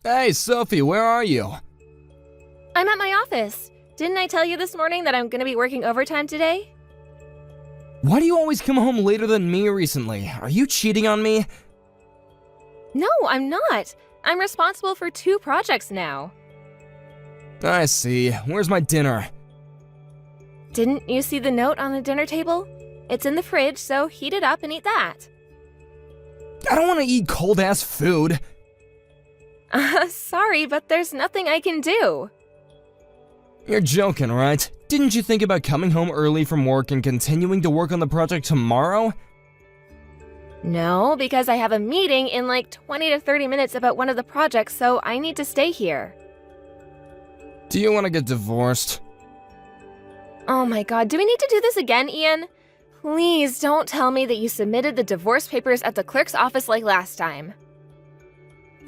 Hey, Sophie, where are you? I'm at my office. Didn't I tell you this morning that I'm gonna be working overtime today? Why do you always come home later than me recently? Are you cheating on me? No, I'm not. I'm responsible for 2 projects now. I see. Where's my dinner? Didn't you see the note on the dinner table? It's in the fridge, so heat it up and eat that. I don't want to eat cold-ass food. Sorry, but there's nothing I can do. You're joking, right? Didn't you think about coming home early from work and continuing to work on the project tomorrow? No, because I have a meeting in like 20 to 30 minutes about one of the projects, so I need to stay here. Do you want to get divorced? Oh my god, do we need to do this again, Ian? Please don't tell me that you submitted the divorce papers at the clerk's office like last time.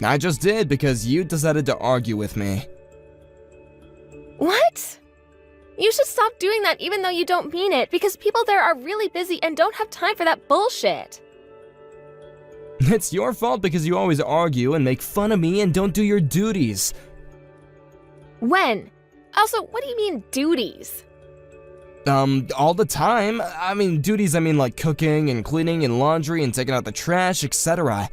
I just did because you decided to argue with me. What? You should stop doing that even though you don't mean it, because people there are really busy and don't have time for that bullshit. It's your fault because you always argue and make fun of me and don't do your duties. When? Also, what do you mean, duties? All the time. I mean, duties, I mean like cooking and cleaning and laundry and taking out the trash, etc.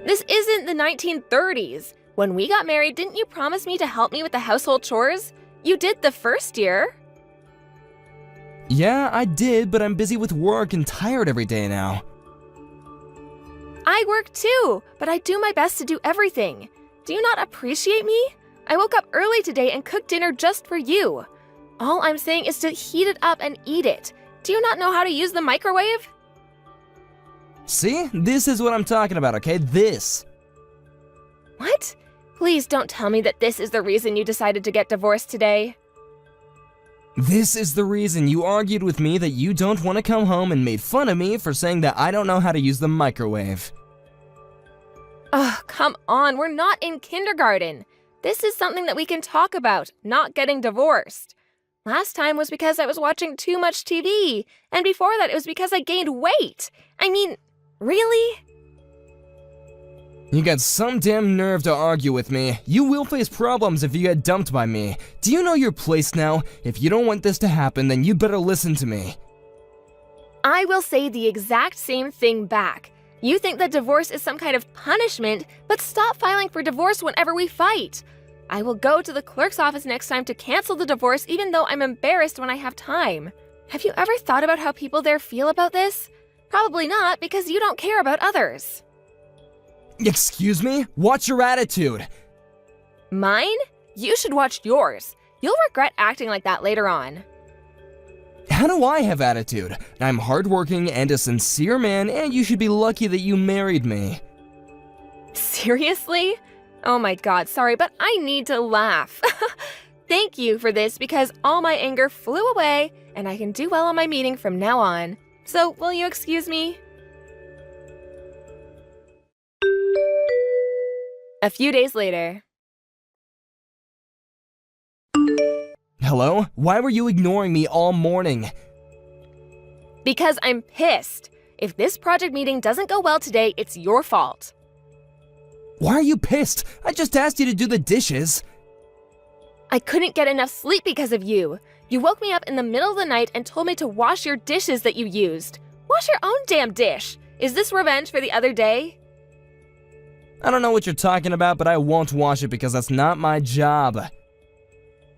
This isn't the 1930s. When we got married, didn't you promise me to help me with the household chores? You did the first year. Yeah, I did, but I'm busy with work and tired every day now. I work too, but I do my best to do everything. Do you not appreciate me? I woke up early today and cooked dinner just for you. All I'm saying is to heat it up and eat it. Do you not know how to use the microwave? See? This is what I'm talking about, okay? This. What? Please don't tell me that this is the reason you decided to get divorced today. This is the reason you argued with me that you don't want to come home and made fun of me for saying that I don't know how to use the microwave. Ugh, come on, we're not in kindergarten. This is something that we can talk about, not getting divorced. Last time was because I was watching too much TV, and before that it was because I gained weight. I mean, really? You got some damn nerve to argue with me. You will face problems if you get dumped by me. Do you know your place now? If you don't want this to happen, then you better listen to me. I will say the exact same thing back. You think that divorce is some kind of punishment, but stop filing for divorce whenever we fight. I will go to the clerk's office next time to cancel the divorce even though I'm embarrassed when I have time. Have you ever thought about how people there feel about this? Probably not, because you don't care about others. Excuse me? Watch your attitude. Mine? You should watch yours. You'll regret acting like that later on. How do I have attitude? I'm hardworking and a sincere man, and you should be lucky that you married me. Seriously? Oh my god, sorry, but I need to laugh. Thank you for this because all my anger flew away and I can do well on my meeting from now on. So, will you excuse me? A few days later. Hello? Why were you ignoring me all morning? Because I'm pissed. If this project meeting doesn't go well today, it's your fault. Why are you pissed? I just asked you to do the dishes. I couldn't get enough sleep because of you. You woke me up in the middle of the night and told me to wash your dishes that you used. Wash your own damn dish. Is this revenge for the other day? I don't know what you're talking about, but I won't wash it because that's not my job.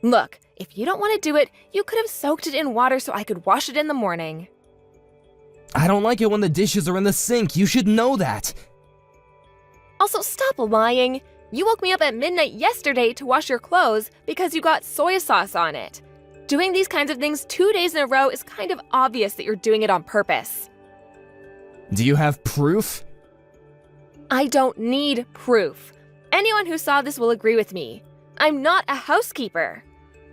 Look, if you don't want to do it, you could have soaked it in water so I could wash it in the morning. I don't like it when the dishes are in the sink. You should know that. Also, stop lying. You woke me up at midnight yesterday to wash your clothes because you got soy sauce on it. Doing these kinds of things 2 days in a row is kind of obvious that you're doing it on purpose. Do you have proof? I don't need proof. Anyone who saw this will agree with me. I'm not a housekeeper.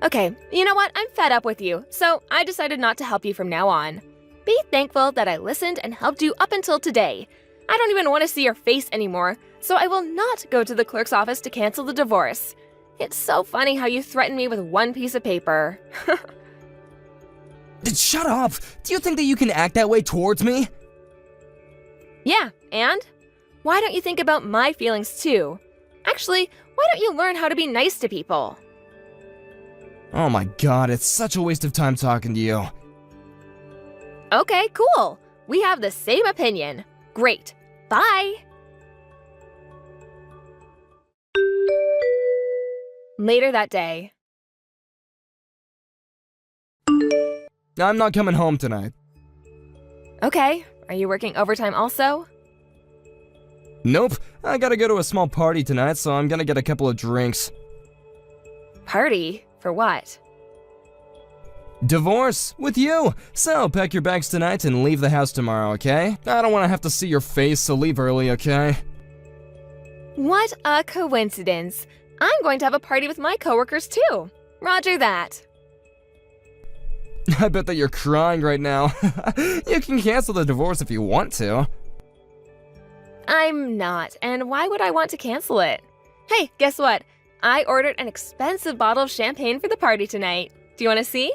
Okay, you know what? I'm fed up with you, so I decided not to help you from now on. Be thankful that I listened and helped you up until today. I don't even want to see your face anymore, so I will not go to the clerk's office to cancel the divorce. It's so funny how you threaten me with one piece of paper. Shut up! Do you think that you can act that way towards me? Yeah, and? Why don't you think about my feelings too? Actually, why don't you learn how to be nice to people? Oh my god, it's such a waste of time talking to you. Okay, cool. We have the same opinion. Great. Bye. Later that day. I'm not coming home tonight. Okay, are you working overtime also? Nope, I gotta go to a small party tonight, so I'm gonna get a couple of drinks. Party? For what? Divorce? With you! So, pack your bags tonight and leave the house tomorrow, okay? I don't want to have to see your face, so leave early, okay? What a coincidence. I'm going to have a party with my coworkers too. Roger that. I bet that you're crying right now. You can cancel the divorce if you want to. I'm not, and why would I want to cancel it? Hey, guess what? I ordered an expensive bottle of champagne for the party tonight. Do you want to see?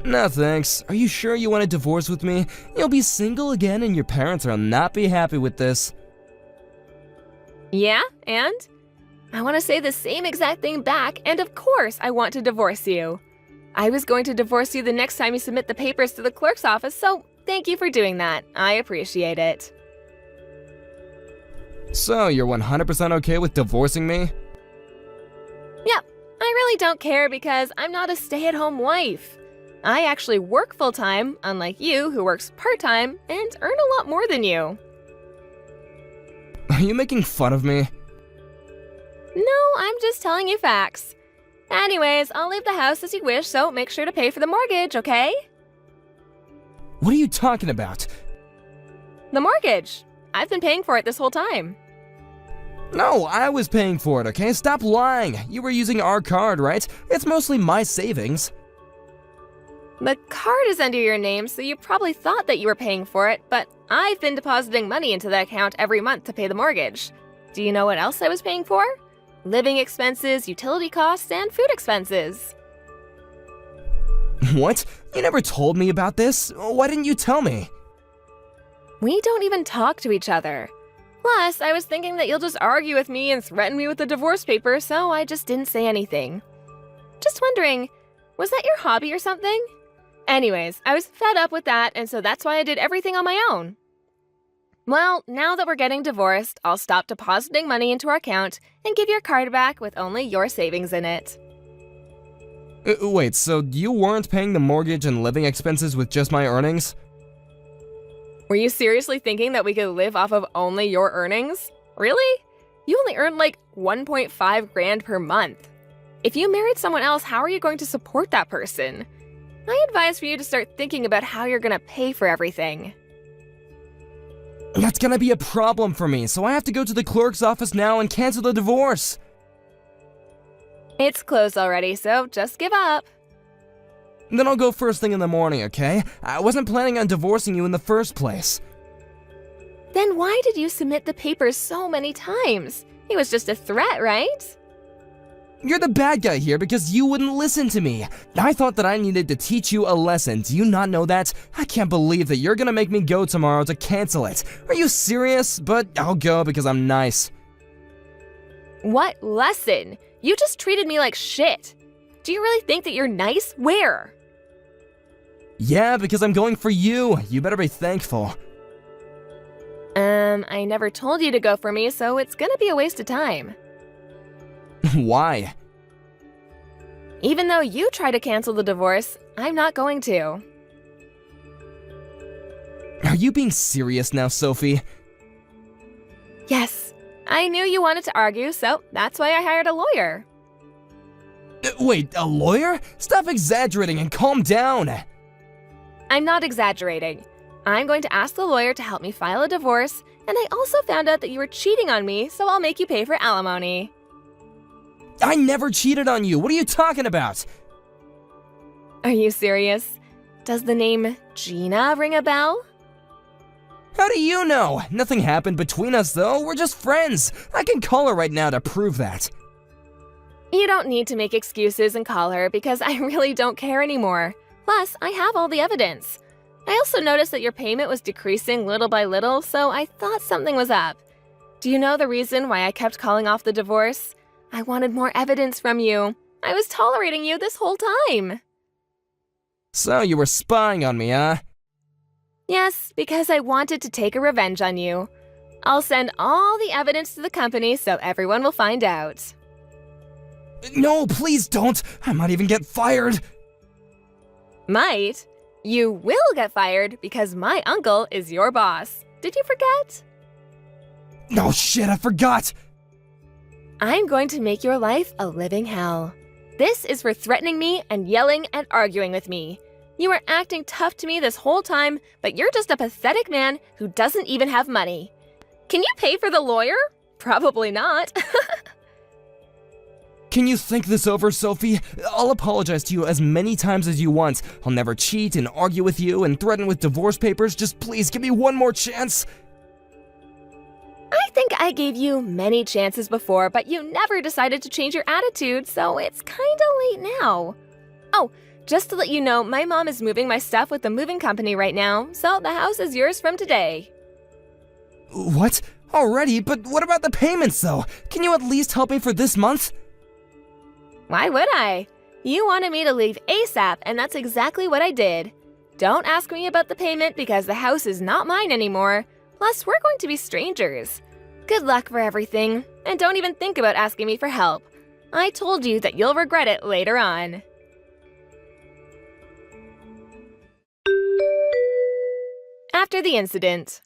No thanks. Are you sure you want a divorce with me? You'll be single again and your parents will not be happy with this. Yeah, and? I want to say the same exact thing back, and of course I want to divorce you. I was going to divorce you the next time you submit the papers to the clerk's office, so thank you for doing that. I appreciate it. So, you're 100% okay with divorcing me? Yep, I really don't care because I'm not a stay-at-home wife. I actually work full-time, unlike you who works part-time, and earn a lot more than you. Are you making fun of me? No, I'm just telling you facts. Anyways, I'll leave the house as you wish, so make sure to pay for the mortgage, okay? What are you talking about? The mortgage. I've been paying for it this whole time. No, I was paying for it, okay? Stop lying. You were using our card, right? It's mostly my savings. The card is under your name, so you probably thought that you were paying for it, but I've been depositing money into that account every month to pay the mortgage. Do you know what else I was paying for? Living expenses, utility costs, and food expenses. What? You never told me about this? Why didn't you tell me? We don't even talk to each other. Plus, I was thinking that you'll just argue with me and threaten me with the divorce papers, so I just didn't say anything. Just wondering, was that your hobby or something? Anyways, I was fed up with that, and so that's why I did everything on my own. Well, now that we're getting divorced, I'll stop depositing money into our account and give your card back with only your savings in it. Wait, so you weren't paying the mortgage and living expenses with just my earnings? Were you seriously thinking that we could live off of only your earnings? Really? You only earn like 1.5 grand per month. If you married someone else, how are you going to support that person? I advise for you to start thinking about how you're gonna pay for everything. That's gonna be a problem for me, so I have to go to the clerk's office now and cancel the divorce. It's closed already, so just give up. Then I'll go first thing in the morning, okay? I wasn't planning on divorcing you in the first place. Then why did you submit the papers so many times? It was just a threat, right? You're the bad guy here because you wouldn't listen to me. I thought that I needed to teach you a lesson. Do you not know that? I can't believe that you're gonna make me go tomorrow to cancel it. Are you serious? But I'll go because I'm nice. What lesson? You just treated me like shit. Do you really think that you're nice? Where? Yeah, because I'm going for you. You better be thankful. I never told you to go for me, so it's gonna be a waste of time. Why? Even though you try to cancel the divorce, I'm not going to. Are you being serious now, Sophie? Yes, I knew you wanted to argue, so that's why I hired a lawyer. Wait, a lawyer? Stop exaggerating and calm down. I'm not exaggerating. I'm going to ask the lawyer to help me file a divorce, and I also found out that you were cheating on me, so I'll make you pay for alimony. I never cheated on you. What are you talking about? Are you serious? Does the name Gina ring a bell? How do you know? Nothing happened between us, though. We're just friends. I can call her right now to prove that. You don't need to make excuses and call her because I really don't care anymore. Plus, I have all the evidence. I also noticed that your payment was decreasing little by little, so I thought something was up. Do you know the reason why I kept calling off the divorce? I wanted more evidence from you. I was tolerating you this whole time. So you were spying on me, huh? Yes, because I wanted to take a revenge on you. I'll send all the evidence to the company so everyone will find out. No, please don't. I might even get fired. Might? You will get fired because my uncle is your boss. Did you forget? No, shit, I forgot. I'm going to make your life a living hell. This is for threatening me and yelling and arguing with me. You were acting tough to me this whole time, but you're just a pathetic man who doesn't even have money. Can you pay for the lawyer? Probably not. Can you think this over, Sophie? I'll apologize to you as many times as you want. I'll never cheat and argue with you and threaten with divorce papers. Just please give me one more chance. I think I gave you many chances before, but you never decided to change your attitude, so it's kinda late now. Oh, just to let you know, my mom is moving my stuff with the moving company right now, so the house is yours from today. What? Already? But what about the payments, though? Can you at least help me for this month? Why would I? You wanted me to leave ASAP, and that's exactly what I did. Don't ask me about the payment because the house is not mine anymore. Plus, we're going to be strangers. Good luck for everything, and don't even think about asking me for help. I told you that you'll regret it later on. After the incident.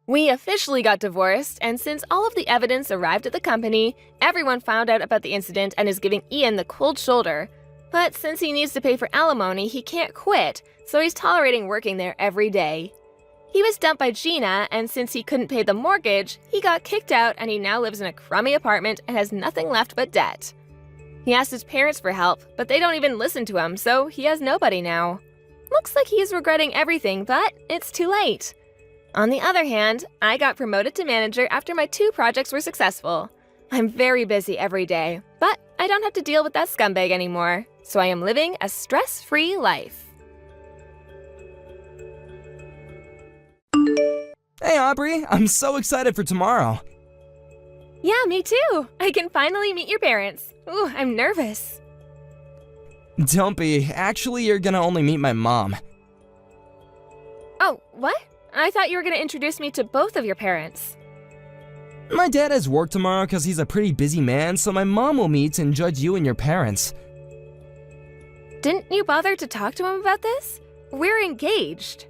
We officially got divorced, and since all of the evidence arrived at the company, everyone found out about the incident and is giving Ian the cold shoulder. But since he needs to pay for alimony, he can't quit, so he's tolerating working there every day. He was dumped by Gina, and since he couldn't pay the mortgage, he got kicked out and he now lives in a crummy apartment and has nothing left but debt. He asked his parents for help, but they don't even listen to him, so he has nobody now. Looks like he is regretting everything, but it's too late. On the other hand, I got promoted to manager after my 2 projects were successful. I'm very busy every day, but I don't have to deal with that scumbag anymore, so I am living a stress-free life. Hey, Aubrey, I'm so excited for tomorrow. Yeah, me too. I can finally meet your parents. Ooh, I'm nervous. Don't be. Actually, you're gonna only meet my mom. Oh, what? I thought you were going to introduce me to both of your parents. My dad has work tomorrow because he's a pretty busy man, so my mom will meet and judge you and your parents. Didn't you bother to talk to him about this? We're engaged.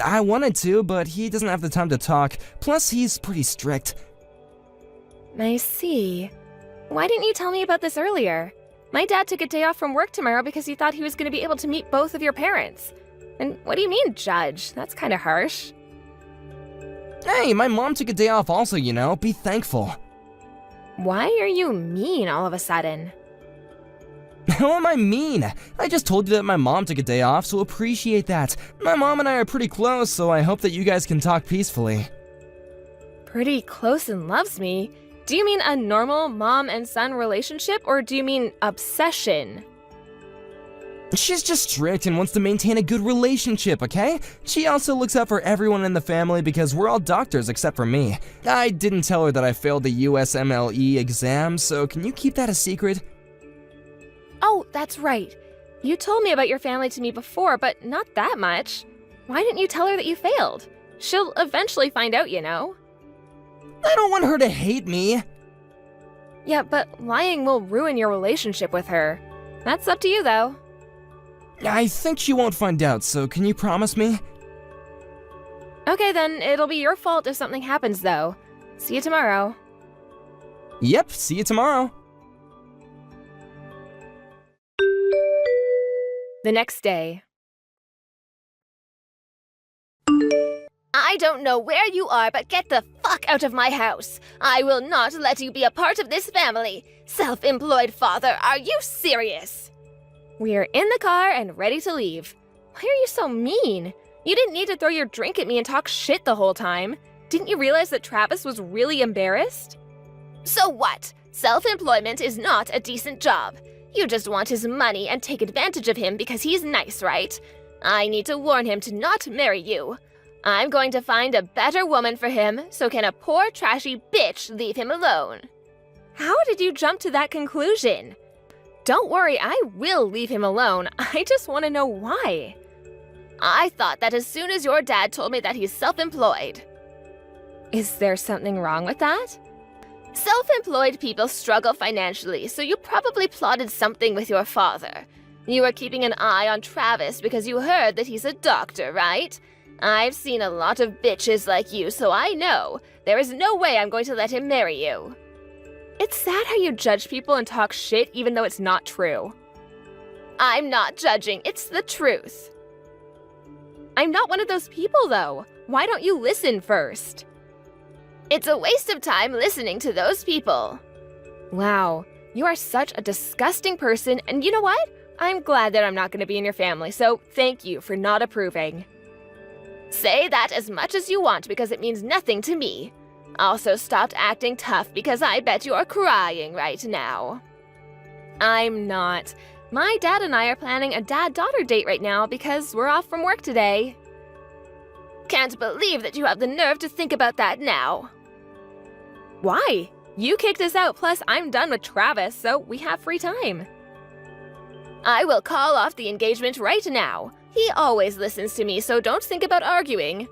I wanted to, but he doesn't have the time to talk. Plus, he's pretty strict. I see. Why didn't you tell me about this earlier? My dad took a day off from work tomorrow because he thought he was going to be able to meet both of your parents. And what do you mean, judge? That's kind of harsh. Hey, my mom took a day off also, you know. Be thankful. Why are you mean all of a sudden? How am I mean? I just told you that my mom took a day off, so appreciate that. My mom and I are pretty close, so I hope that you guys can talk peacefully. Pretty close and loves me? Do you mean a normal mom and son relationship, or do you mean obsession? She's just strict and wants to maintain a good relationship, okay? She also looks out for everyone in the family because we're all doctors except for me. I didn't tell her that I failed the USMLE exam, so can you keep that a secret? Oh, that's right. You told me about your family to me before, but not that much. Why didn't you tell her that you failed? She'll eventually find out, you know. I don't want her to hate me. Yeah, but lying will ruin your relationship with her. That's up to you, though. I think she won't find out, so can you promise me? Okay, then it'll be your fault if something happens, though. See you tomorrow. Yep, see you tomorrow. The next day. I don't know where you are, but get the fuck out of my house. I will not let you be a part of this family. Self-employed father, are you serious? We are in the car and ready to leave. Why are you so mean? You didn't need to throw your drink at me and talk shit the whole time. Didn't you realize that Travis was really embarrassed? So what? Self-employment is not a decent job. You just want his money and take advantage of him because he's nice, right? I need to warn him to not marry you. I'm going to find a better woman for him, so can a poor trashy bitch leave him alone? How did you jump to that conclusion? Don't worry, I will leave him alone. I just want to know why. I thought that as soon as your dad told me that he's self-employed. Is there something wrong with that? Self-employed people struggle financially, so you probably plotted something with your father. You were keeping an eye on Travis because you heard that he's a doctor, right? I've seen a lot of bitches like you, so I know. There is no way I'm going to let him marry you. It's sad how you judge people and talk shit even though it's not true. I'm not judging, it's the truth. I'm not one of those people, though. Why don't you listen first? It's a waste of time listening to those people. Wow, you are such a disgusting person, and you know what? I'm glad that I'm not going to be in your family, so thank you for not approving. Say that as much as you want because it means nothing to me. Also, stop acting tough because I bet you're crying right now. I'm not. My dad and I are planning a dad-daughter date right now because we're off from work today. Can't believe that you have the nerve to think about that now. Why? You kicked us out, plus I'm done with Travis, so we have free time. I will call off the engagement right now. He always listens to me, so don't think about arguing.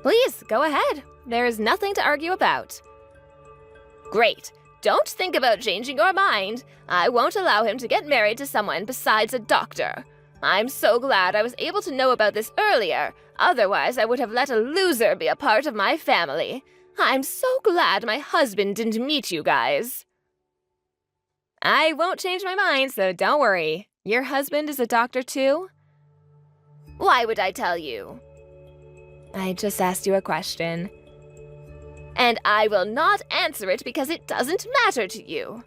Please, go ahead. There is nothing to argue about. Great. Don't think about changing your mind. I won't allow him to get married to someone besides a doctor. I'm so glad I was able to know about this earlier. Otherwise, I would have let a loser be a part of my family. I'm so glad my husband didn't meet you guys. I won't change my mind, so don't worry. Your husband is a doctor too? Why would I tell you? I just asked you a question. And I will not answer it because it doesn't matter to you.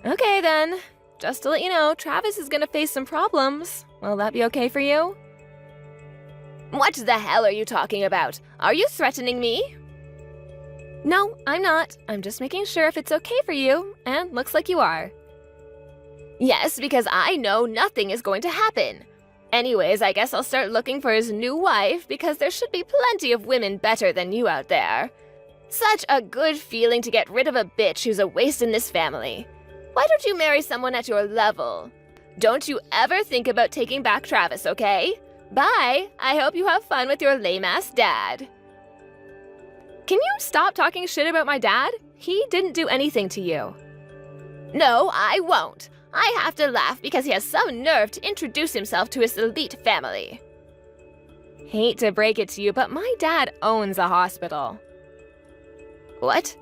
Okay then. Just to let you know, Travis is gonna face some problems. Will that be okay for you? What the hell are you talking about? Are you threatening me? No, I'm not. I'm just making sure if it's okay for you, and looks like you are. Yes, because I know nothing is going to happen. Anyways, I guess I'll start looking for his new wife because there should be plenty of women better than you out there. Such a good feeling to get rid of a bitch who's a waste in this family. Why don't you marry someone at your level? Don't you ever think about taking back Travis, okay? Bye! I hope you have fun with your lame-ass dad. Can you stop talking shit about my dad? He didn't do anything to you. No, I won't. I have to laugh because he has some nerve to introduce himself to his elite family. Hate to break it to you, but my dad owns a hospital. What?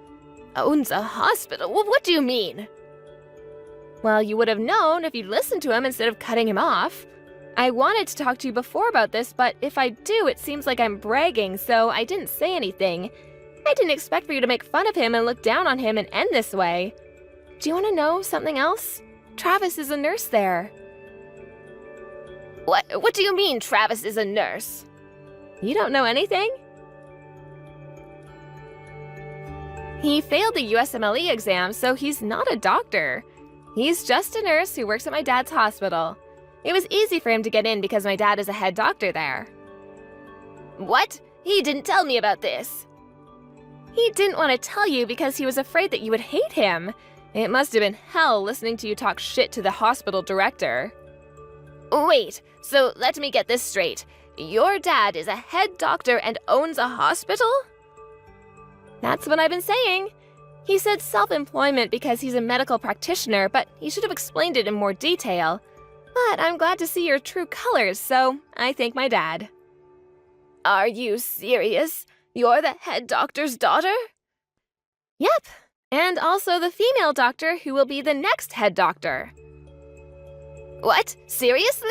Owns a hospital? What do you mean? Well, you would have known if you'd listened to him instead of cutting him off. I wanted to talk to you before about this, but if I do, it seems like I'm bragging, so I didn't say anything. I didn't expect for you to make fun of him and look down on him and end this way. Do you want to know something else? Travis is a nurse there. What do you mean Travis is a nurse? You don't know anything? He failed the USMLE exam, so he's not a doctor. He's just a nurse who works at my dad's hospital. It was easy for him to get in because my dad is a head doctor there. What? He didn't tell me about this. He didn't want to tell you because he was afraid that you would hate him. It must have been hell listening to you talk shit to the hospital director. Wait, so let me get this straight. Your dad is a head doctor and owns a hospital? That's what I've been saying. He said self-employment because he's a medical practitioner, but he should have explained it in more detail. But I'm glad to see your true colors, so I thank my dad. Are you serious? You're the head doctor's daughter? Yep, and also the female doctor who will be the next head doctor. What? Seriously?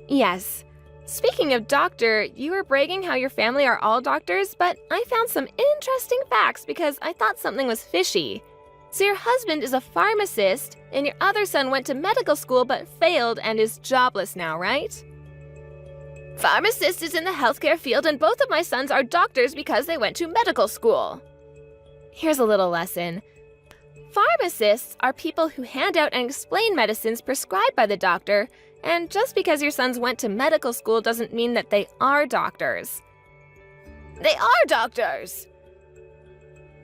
Yes. Speaking of doctor, you were bragging how your family are all doctors, but I found some interesting facts because I thought something was fishy. So your husband is a pharmacist, and your other son went to medical school but failed and is jobless now, right? Pharmacist is in the healthcare field, and both of my sons are doctors because they went to medical school. Here's a little lesson. Pharmacists are people who hand out and explain medicines prescribed by the doctor, and just because your sons went to medical school doesn't mean that they are doctors. They are doctors!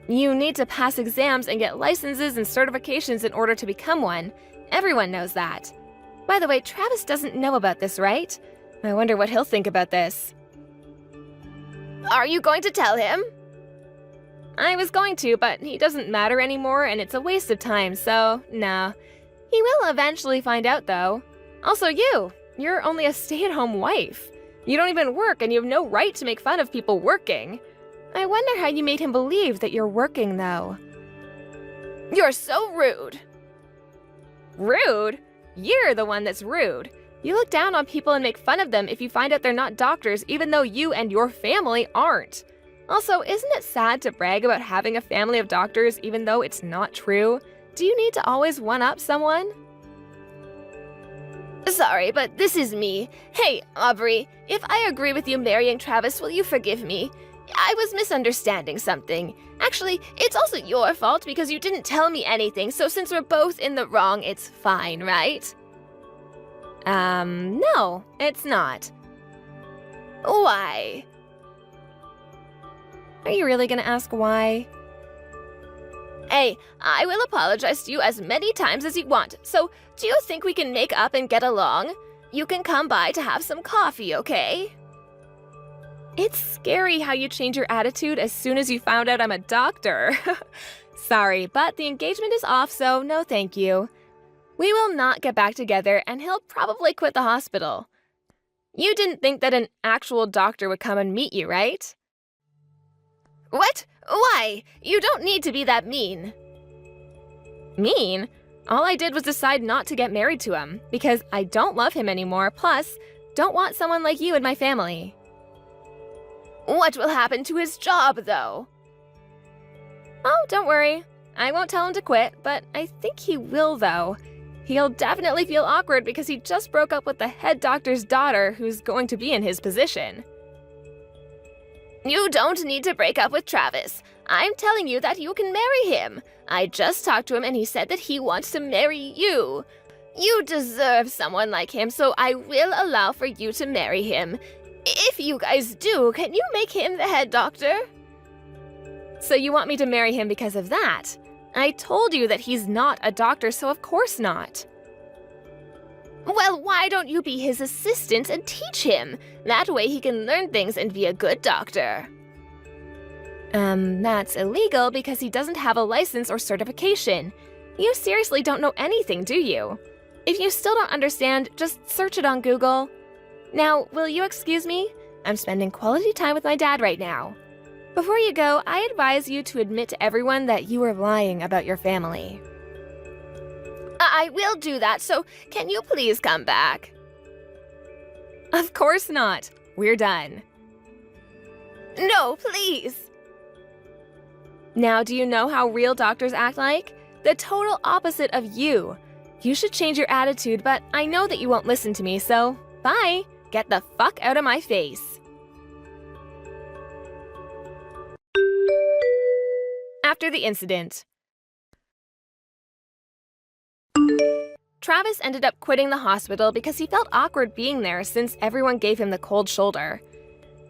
You need to pass exams and get licenses and certifications in order to become one. Everyone knows that. By the way, Travis doesn't know about this, right? I wonder what he'll think about this. Are you going to tell him? I was going to, but he doesn't matter anymore and it's a waste of time, so no. He will eventually find out, though. Also, you're only a stay-at-home wife. You don't even work and you have no right to make fun of people working. I wonder how you made him believe that you're working, though. You're so rude. Rude? You're the one that's rude. You look down on people and make fun of them if you find out they're not doctors, even though you and your family aren't. Also, isn't it sad to brag about having a family of doctors even though it's not true? Do you need to always one-up someone? Sorry, but this is me. Hey, Aubrey, if I agree with you marrying Travis, will you forgive me? I was misunderstanding something. Actually, it's also your fault because you didn't tell me anything, so since we're both in the wrong, it's fine, right? No, it's not. Why? Are you really gonna ask why? Hey, I will apologize to you as many times as you want, so do you think we can make up and get along? You can come by to have some coffee, okay? It's scary how you change your attitude as soon as you found out I'm a doctor. Sorry, but the engagement is off, so no thank you. We will not get back together, and he'll probably quit the hospital. You didn't think that an actual doctor would come and meet you, right? What? Why? You don't need to be that mean. Mean? All I did was decide not to get married to him, because I don't love him anymore, plus, don't want someone like you in my family. What will happen to his job, though? Oh, don't worry. I won't tell him to quit, but I think he will, though. He'll definitely feel awkward because he just broke up with the head doctor's daughter who's going to be in his position. You don't need to break up with Travis. I'm telling you that you can marry him. I just talked to him and he said that he wants to marry you. You deserve someone like him, so I will allow for you to marry him. If you guys do, can you make him the head doctor? So you want me to marry him because of that? I told you that he's not a doctor, so of course not. Well, why don't you be his assistant and teach him? That way he can learn things and be a good doctor. That's illegal because he doesn't have a license or certification. You seriously don't know anything, do you? If you still don't understand, just search it on Google. Now, will you excuse me? I'm spending quality time with my dad right now. Before you go, I advise you to admit to everyone that you were lying about your family. I will do that, so can you please come back? Of course not. We're done. No, please. Now, do you know how real doctors act like? The total opposite of you. You should change your attitude, but I know that you won't listen to me, so bye. Get the fuck out of my face. After the incident, Travis ended up quitting the hospital because he felt awkward being there since everyone gave him the cold shoulder.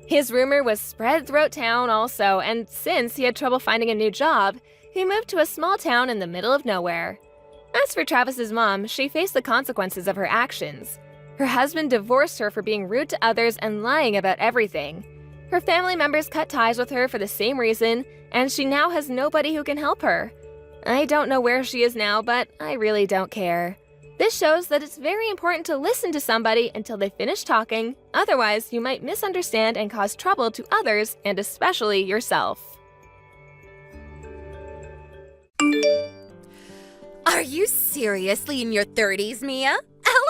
His rumor was spread throughout town also, and since he had trouble finding a new job, he moved to a small town in the middle of nowhere. As for Travis's mom, she faced the consequences of her actions. Her husband divorced her for being rude to others and lying about everything. Her family members cut ties with her for the same reason, and she now has nobody who can help her. I don't know where she is now, but I really don't care. This shows that it's very important to listen to somebody until they finish talking, otherwise you might misunderstand and cause trouble to others and especially yourself. Are you seriously in your 30s, Mia?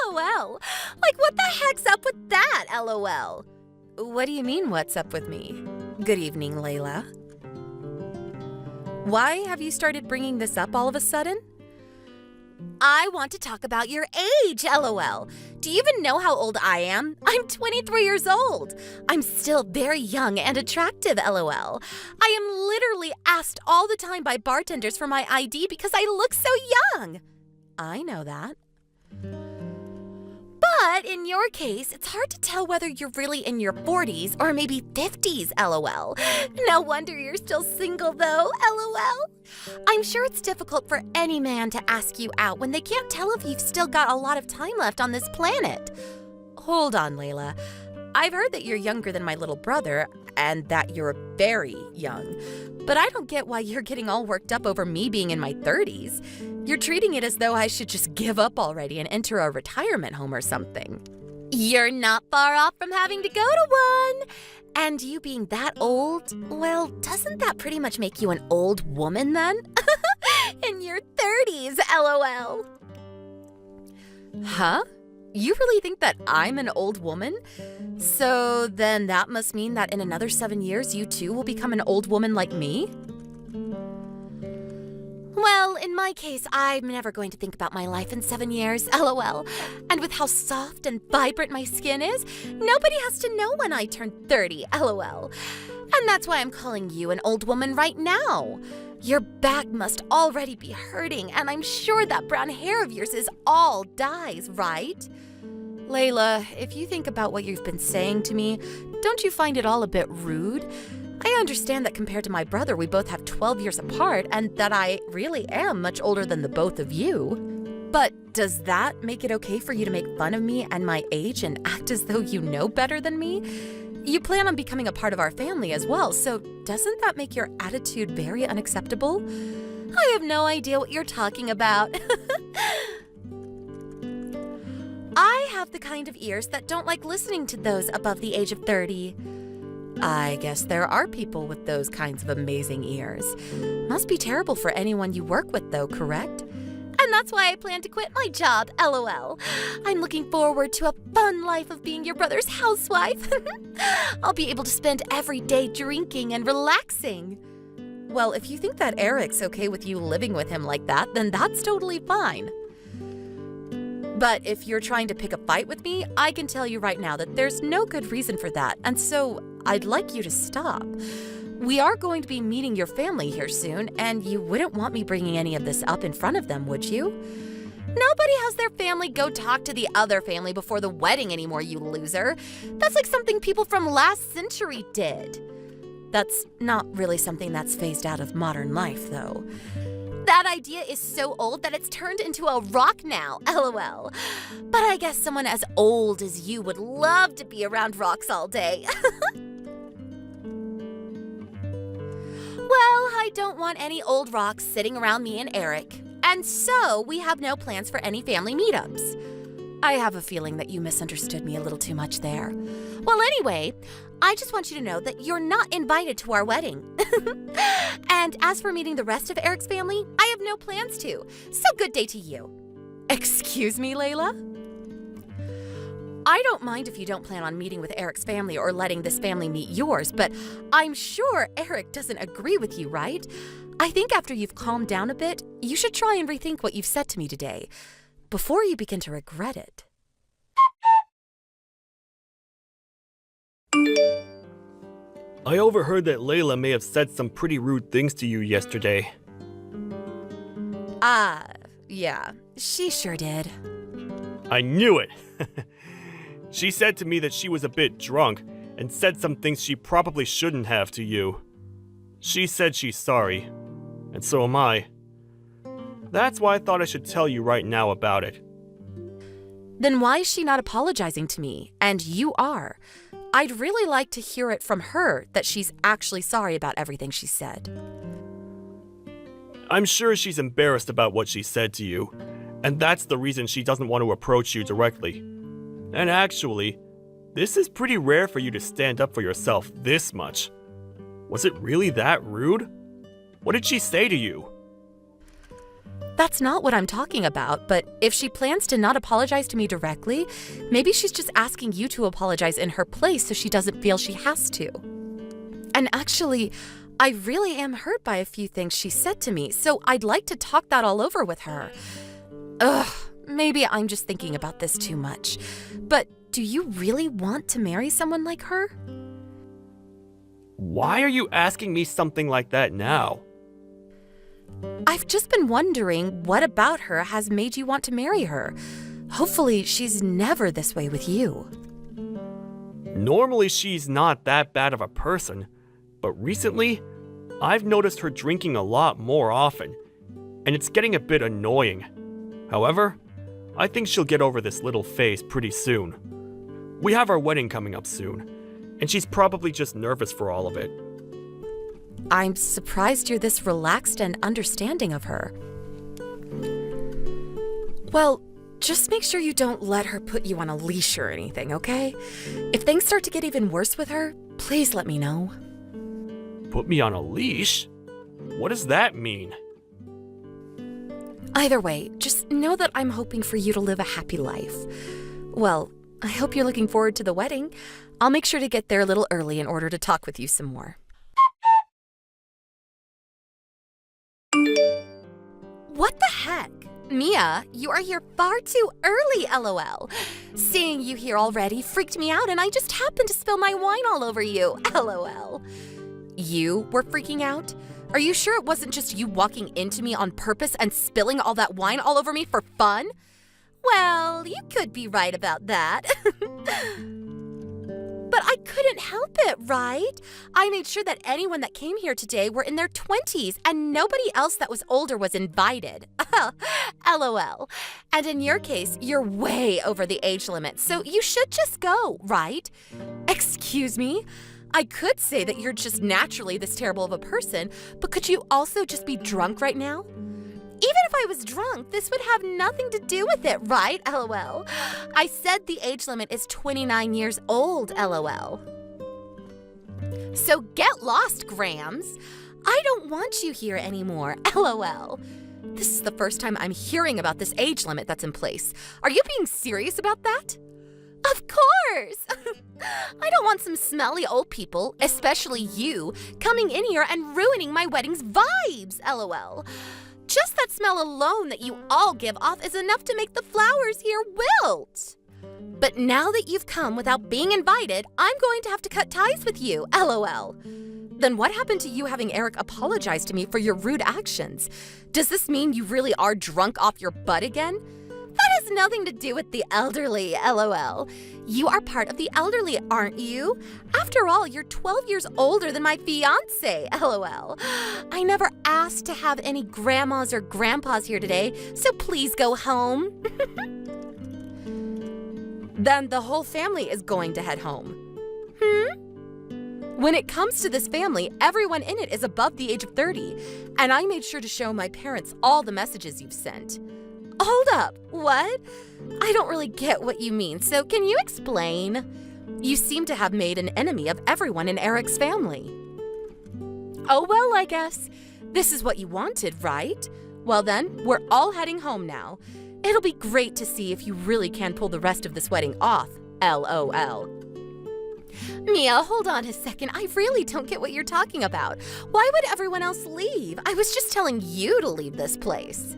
LOL. Like, what the heck's up with that, LOL? What do you mean, what's up with me? Good evening, Layla. Why have you started bringing this up all of a sudden? I want to talk about your age, LOL. Do you even know how old I am? I'm 23 years old. I'm still very young and attractive, LOL. I am literally asked all the time by bartenders for my ID because I look so young. I know that. But in your case, it's hard to tell whether you're really in your 40s or maybe 50s, LOL. No wonder you're still single though, LOL. I'm sure it's difficult for any man to ask you out when they can't tell if you've still got a lot of time left on this planet. Hold on, Layla. I've heard that you're younger than my little brother and that you're very young. But I don't get why you're getting all worked up over me being in my 30s. You're treating it as though I should just give up already and enter a retirement home or something. You're not far off from having to go to one. And you being that old, well, doesn't that pretty much make you an old woman then? In your 30s, LOL. Huh? You really think that I'm an old woman? So then that must mean that in another 7 years, you too will become an old woman like me? Well, in my case, I'm never going to think about my life in 7 years, LOL. And with how soft and vibrant my skin is, nobody has to know when I turn 30, LOL. And that's why I'm calling you an old woman right now. Your back must already be hurting, and I'm sure that brown hair of yours is all dyes, right? Layla, if you think about what you've been saying to me, don't you find it all a bit rude? I understand that compared to my brother, we both have 12 years apart, and that I really am much older than the both of you. But does that make it okay for you to make fun of me and my age and act as though you know better than me? You plan on becoming a part of our family as well, so doesn't that make your attitude very unacceptable? I have no idea what you're talking about. I have the kind of ears that don't like listening to those above the age of 30. I guess there are people with those kinds of amazing ears. Must be terrible for anyone you work with though, correct? And that's why I plan to quit my job, LOL. I'm looking forward to a fun life of being your brother's housewife. I'll be able to spend every day drinking and relaxing. Well, if you think that Eric's okay with you living with him like that, then that's totally fine. But if you're trying to pick a fight with me, I can tell you right now that there's no good reason for that, and so I'd like you to stop. We are going to be meeting your family here soon, and you wouldn't want me bringing any of this up in front of them, would you? Nobody has their family go talk to the other family before the wedding anymore, you loser. That's like something people from last century did. That's not really something that's phased out of modern life, though. That idea is so old that it's turned into a rock now, LOL. But I guess someone as old as you would love to be around rocks all day. Well, I don't want any old rocks sitting around me and Eric, and so we have no plans for any family meetups. I have a feeling that you misunderstood me a little too much there. Well, anyway, I just want you to know that you're not invited to our wedding. And as for meeting the rest of Eric's family, I have no plans to, so good day to you. Excuse me, Layla? I don't mind if you don't plan on meeting with Eric's family or letting this family meet yours, but I'm sure Eric doesn't agree with you, right? I think after you've calmed down a bit, you should try and rethink what you've said to me today, before you begin to regret it. I overheard that Layla may have said some pretty rude things to you yesterday. Yeah, she sure did. I knew it! She said to me that she was a bit drunk and said some things she probably shouldn't have to you. She said she's sorry, and so am I. That's why I thought I should tell you right now about it. Then why is she not apologizing to me? And you are. I'd really like to hear it from her that she's actually sorry about everything she said. I'm sure she's embarrassed about what she said to you, and that's the reason she doesn't want to approach you directly. And actually, this is pretty rare for you to stand up for yourself this much. Was it really that rude? What did she say to you? That's not what I'm talking about, but if she plans to not apologize to me directly, maybe she's just asking you to apologize in her place so she doesn't feel she has to. And actually, I really am hurt by a few things she said to me, so I'd like to talk that all over with her. Ugh, maybe I'm just thinking about this too much. But do you really want to marry someone like her? Why are you asking me something like that now? I've just been wondering what about her has made you want to marry her. Hopefully, she's never this way with you. Normally she's not that bad of a person, but recently, I've noticed her drinking a lot more often, and it's getting a bit annoying. However, I think she'll get over this little phase pretty soon. We have our wedding coming up soon, and she's probably just nervous for all of it. I'm surprised you're this relaxed and understanding of her. Well, just make sure you don't let her put you on a leash or anything, okay? If things start to get even worse with her, please let me know. Put me on a leash? What does that mean? Either way, just know that I'm hoping for you to live a happy life. Well, I hope you're looking forward to the wedding. I'll make sure to get there a little early in order to talk with you some more. What the heck? Mia, you are here far too early, LOL. Seeing you here already freaked me out and I just happened to spill my wine all over you, LOL. You were freaking out? Are you sure it wasn't just you walking into me on purpose and spilling all that wine all over me for fun? Well, you could be right about that. But I couldn't help it, right? I made sure that anyone that came here today were in their 20s and nobody else that was older was invited. LOL. And in your case, you're way over the age limit, so you should just go, right? Excuse me? I could say that you're just naturally this terrible of a person, but could you also just be drunk right now? Even if I was drunk, this would have nothing to do with it, right? LOL. I said the age limit is 29 years old, LOL. So get lost, Grams. I don't want you here anymore, LOL. This is the first time I'm hearing about this age limit that's in place. Are you being serious about that? Of course! I don't want some smelly old people, especially you, coming in here and ruining my wedding's vibes, LOL. Just that smell alone that you all give off is enough to make the flowers here wilt. But now that you've come without being invited, I'm going to have to cut ties with you, LOL. Then what happened to you having Eric apologize to me for your rude actions? Does this mean you really are drunk off your butt again? That has nothing to do with the elderly, LOL. You are part of the elderly, aren't you? After all, you're 12 years older than my fiancé, LOL. I never asked to have any grandmas or grandpas here today, so please go home. Then the whole family is going to head home. When it comes to this family, everyone in it is above the age of 30, and I made sure to show my parents all the messages you've sent. Hold up, what? I don't really get what you mean, so can you explain? You seem to have made an enemy of everyone in Eric's family. Oh well, I guess. This is what you wanted, right? Well then, we're all heading home now. It'll be great to see if you really can pull the rest of this wedding off, LOL. Mia, hold on a second. I really don't get what you're talking about. Why would everyone else leave? I was just telling you to leave this place.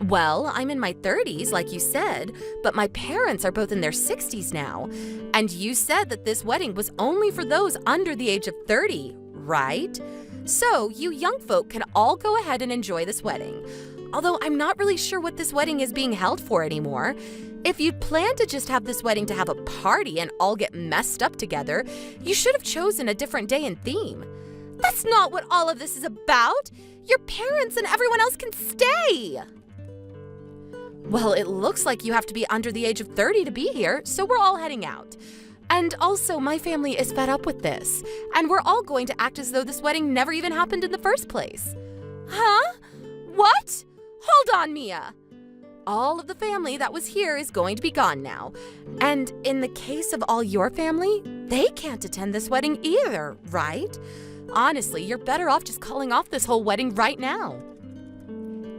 Well, I'm in my 30s, like you said, but my parents are both in their 60s now. And you said that this wedding was only for those under the age of 30, right? So you young folk can all go ahead and enjoy this wedding. Although I'm not really sure what this wedding is being held for anymore. If you'd planned to just have this wedding to have a party and all get messed up together, you should have chosen a different day and theme. That's not what all of this is about. Your parents and everyone else can stay. Well, it looks like you have to be under the age of 30 to be here, so we're all heading out. And also, my family is fed up with this, and we're all going to act as though this wedding never even happened in the first place. Huh? What? Hold on, Mia. All of the family that was here is going to be gone now. And in the case of all your family, they can't attend this wedding either, right? Honestly, you're better off just calling off this whole wedding right now.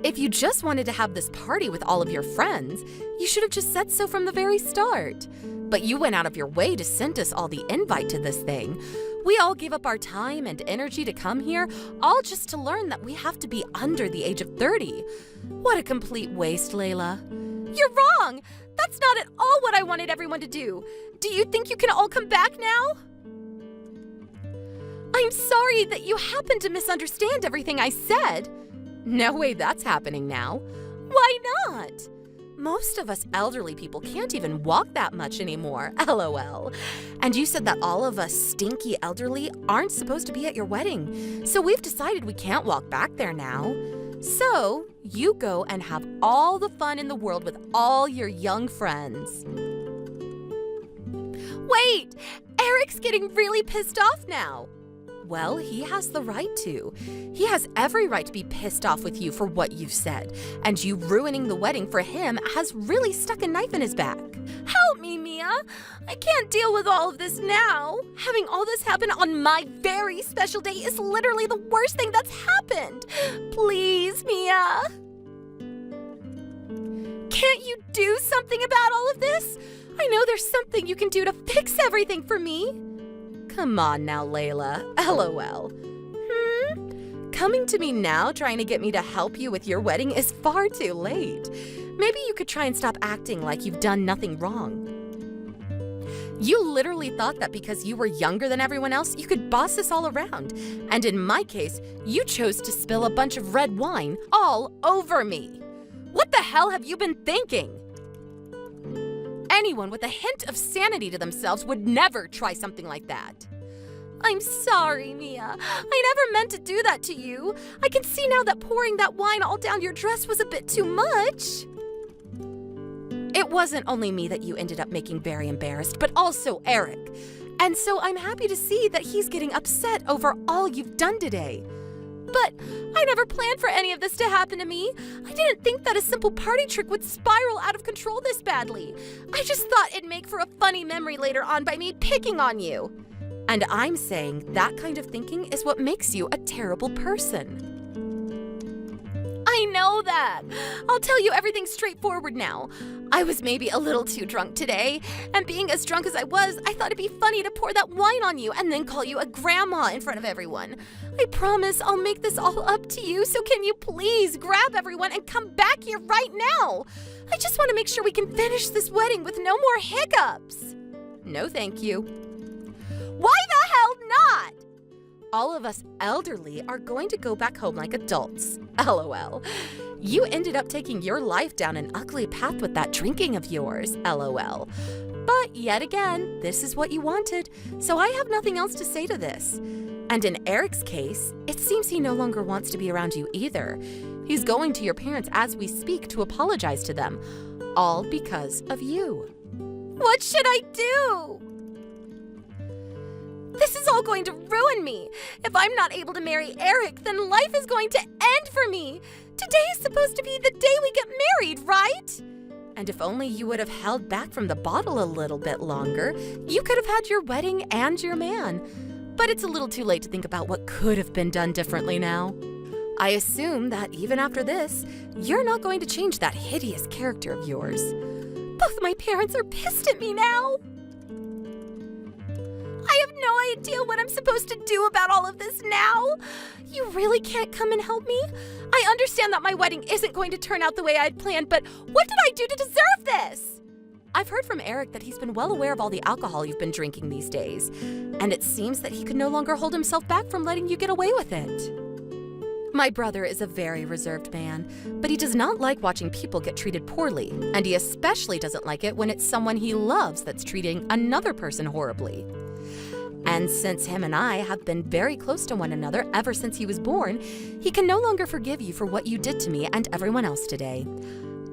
If you just wanted to have this party with all of your friends, you should have just said so from the very start. But you went out of your way to send us all the invite to this thing. We all gave up our time and energy to come here, all just to learn that we have to be under the age of 30. What a complete waste, Layla. You're wrong! That's not at all what I wanted everyone to do. Do you think you can all come back now? I'm sorry that you happened to misunderstand everything I said. No way that's happening now. Why not? Most of us elderly people can't even walk that much anymore, LOL. And you said that all of us stinky elderly aren't supposed to be at your wedding, so we've decided we can't walk back there now. So, you go and have all the fun in the world with all your young friends. Wait! Eric's getting really pissed off now. Well, he has the right to. He has every right to be pissed off with you for what you've said, and you ruining the wedding for him has really stuck a knife in his back. Help me, Mia! I can't deal with all of this now. Having all this happen on my very special day is literally the worst thing that's happened. Please, Mia. Can't you do something about all of this? I know there's something you can do to fix everything for me. Come on now, Layla. LOL. Coming to me now trying to get me to help you with your wedding is far too late. Maybe you could try and stop acting like you've done nothing wrong. You literally thought that because you were younger than everyone else, you could boss us all around. And in my case, you chose to spill a bunch of red wine all over me. What the hell have you been thinking? Anyone with a hint of sanity to themselves would never try something like that. I'm sorry, Mia. I never meant to do that to you. I can see now that pouring that wine all down your dress was a bit too much. It wasn't only me that you ended up making very embarrassed, but also Eric. And so I'm happy to see that he's getting upset over all you've done today. But I never planned for any of this to happen to me. I didn't think that a simple party trick would spiral out of control this badly. I just thought it'd make for a funny memory later on by me picking on you. And I'm saying that kind of thinking is what makes you a terrible person. I know that. I'll tell you everything straightforward now. I was maybe a little too drunk today, and being as drunk as I was, I thought it'd be funny to pour that wine on you and then call you a grandma in front of everyone. I promise I'll make this all up to you, so can you please grab everyone and come back here right now? I just want to make sure we can finish this wedding with no more hiccups. No, thank you. Why the hell not? All of us elderly are going to go back home like adults. LOL. You ended up taking your life down an ugly path with that drinking of yours. LOL. But yet again, this is what you wanted, so I have nothing else to say to this. And in Eric's case, it seems he no longer wants to be around you either. He's going to your parents as we speak to apologize to them, all because of you. What should I do? This is all going to ruin me. If I'm not able to marry Eric, then life is going to end for me. Today is supposed to be the day we get married, right? And if only you would have held back from the bottle a little bit longer, you could have had your wedding and your man. But it's a little too late to think about what could have been done differently now. I assume that even after this, you're not going to change that hideous character of yours. Both my parents are pissed at me now. I have no idea what I'm supposed to do about all of this now. You really can't come and help me? I understand that my wedding isn't going to turn out the way I'd planned, but what did I do to deserve this? I've heard from Eric that he's been well aware of all the alcohol you've been drinking these days, and it seems that he could no longer hold himself back from letting you get away with it. My brother is a very reserved man, but he does not like watching people get treated poorly, and he especially doesn't like it when it's someone he loves that's treating another person horribly. And since him and I have been very close to one another ever since he was born, he can no longer forgive you for what you did to me and everyone else today.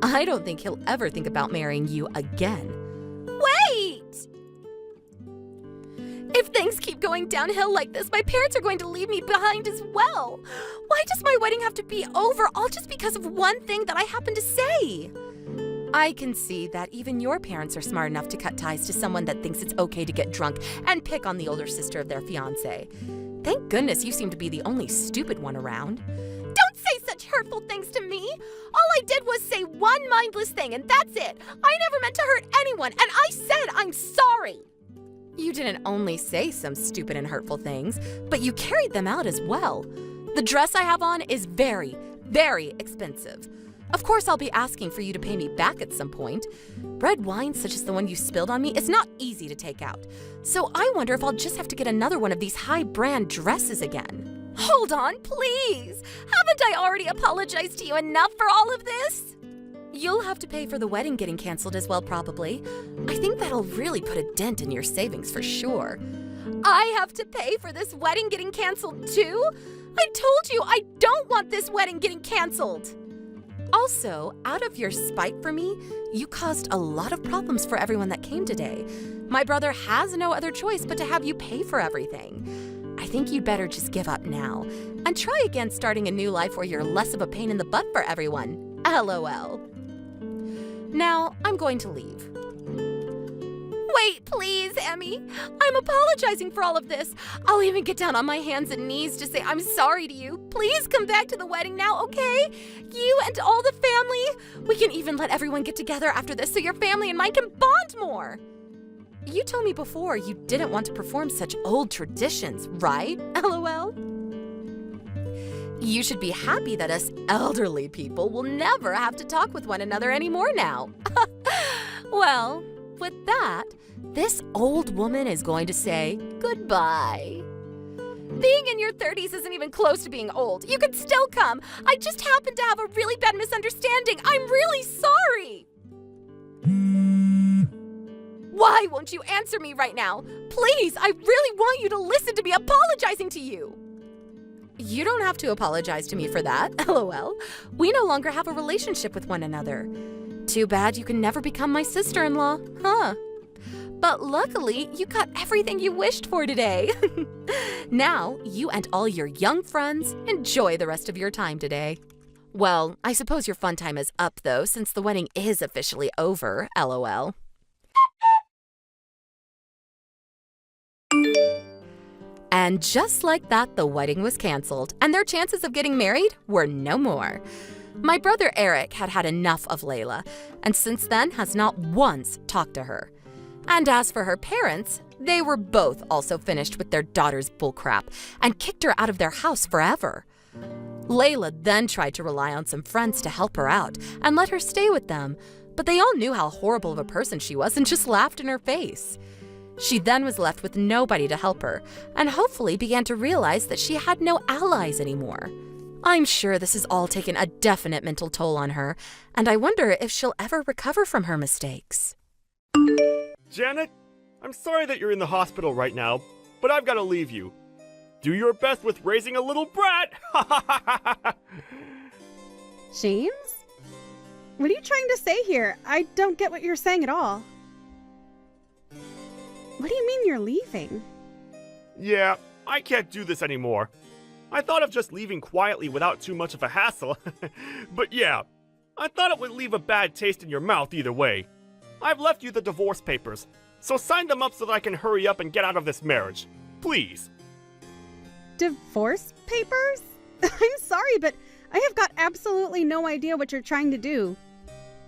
I don't think he'll ever think about marrying you again. Wait! If things keep going downhill like this, my parents are going to leave me behind as well. Why does my wedding have to be over all just because of one thing that I happen to say? I can see that even your parents are smart enough to cut ties to someone that thinks it's okay to get drunk and pick on the older sister of their fiancé. Thank goodness you seem to be the only stupid one around. Don't say such hurtful things to me! All I did was say one mindless thing and that's it! I never meant to hurt anyone and I said I'm sorry! You didn't only say some stupid and hurtful things, but you carried them out as well. The dress I have on is very, very expensive. Of course, I'll be asking for you to pay me back at some point. Red wine such as the one you spilled on me is not easy to take out. So I wonder if I'll just have to get another one of these high-brand dresses again. Hold on, please! Haven't I already apologized to you enough for all of this? You'll have to pay for the wedding getting canceled as well, probably. I think that'll really put a dent in your savings for sure. I have to pay for this wedding getting canceled too? I told you I don't want this wedding getting canceled! Also, out of your spite for me, you caused a lot of problems for everyone that came today. My brother has no other choice but to have you pay for everything. I think you'd better just give up now and try again starting a new life where you're less of a pain in the butt for everyone. LOL. Now, I'm going to leave. Wait, please, Emmy. I'm apologizing for all of this. I'll even get down on my hands and knees to say I'm sorry to you. Please come back to the wedding now, okay? You and all the family. We can even let everyone get together after this so your family and mine can bond more. You told me before you didn't want to perform such old traditions, right? LOL. You should be happy that us elderly people will never have to talk with one another anymore now. Well, with that, this old woman is going to say goodbye. Being in your 30s isn't even close to being old. You could still come. I just happened to have a really bad misunderstanding. I'm really sorry. Why won't you answer me right now? Please, I really want you to listen to me apologizing to you. You don't have to apologize to me for that, LOL. We no longer have a relationship with one another. Too bad you can never become my sister-in-law, huh? But luckily, you got everything you wished for today. Now, you and all your young friends enjoy the rest of your time today. Well, I suppose your fun time is up, though, since the wedding is officially over, LOL. And just like that, the wedding was canceled, and their chances of getting married were no more. My brother Eric had had enough of Layla, and since then has not once talked to her. And as for her parents, they were both also finished with their daughter's bullcrap and kicked her out of their house forever. Layla then tried to rely on some friends to help her out and let her stay with them, but they all knew how horrible of a person she was and just laughed in her face. She then was left with nobody to help her, and hopefully began to realize that she had no allies anymore. I'm sure this has all taken a definite mental toll on her, and I wonder if she'll ever recover from her mistakes. Janet, I'm sorry that you're in the hospital right now, but I've got to leave you. Do your best with raising a little brat! James? What are you trying to say here? I don't get what you're saying at all. What do you mean you're leaving? Yeah, I can't do this anymore. I thought of just leaving quietly without too much of a hassle. But yeah, I thought it would leave a bad taste in your mouth either way. I've left you the divorce papers, so sign them up so that I can hurry up and get out of this marriage. Please. Divorce papers? I'm sorry, but I have got absolutely no idea what you're trying to do.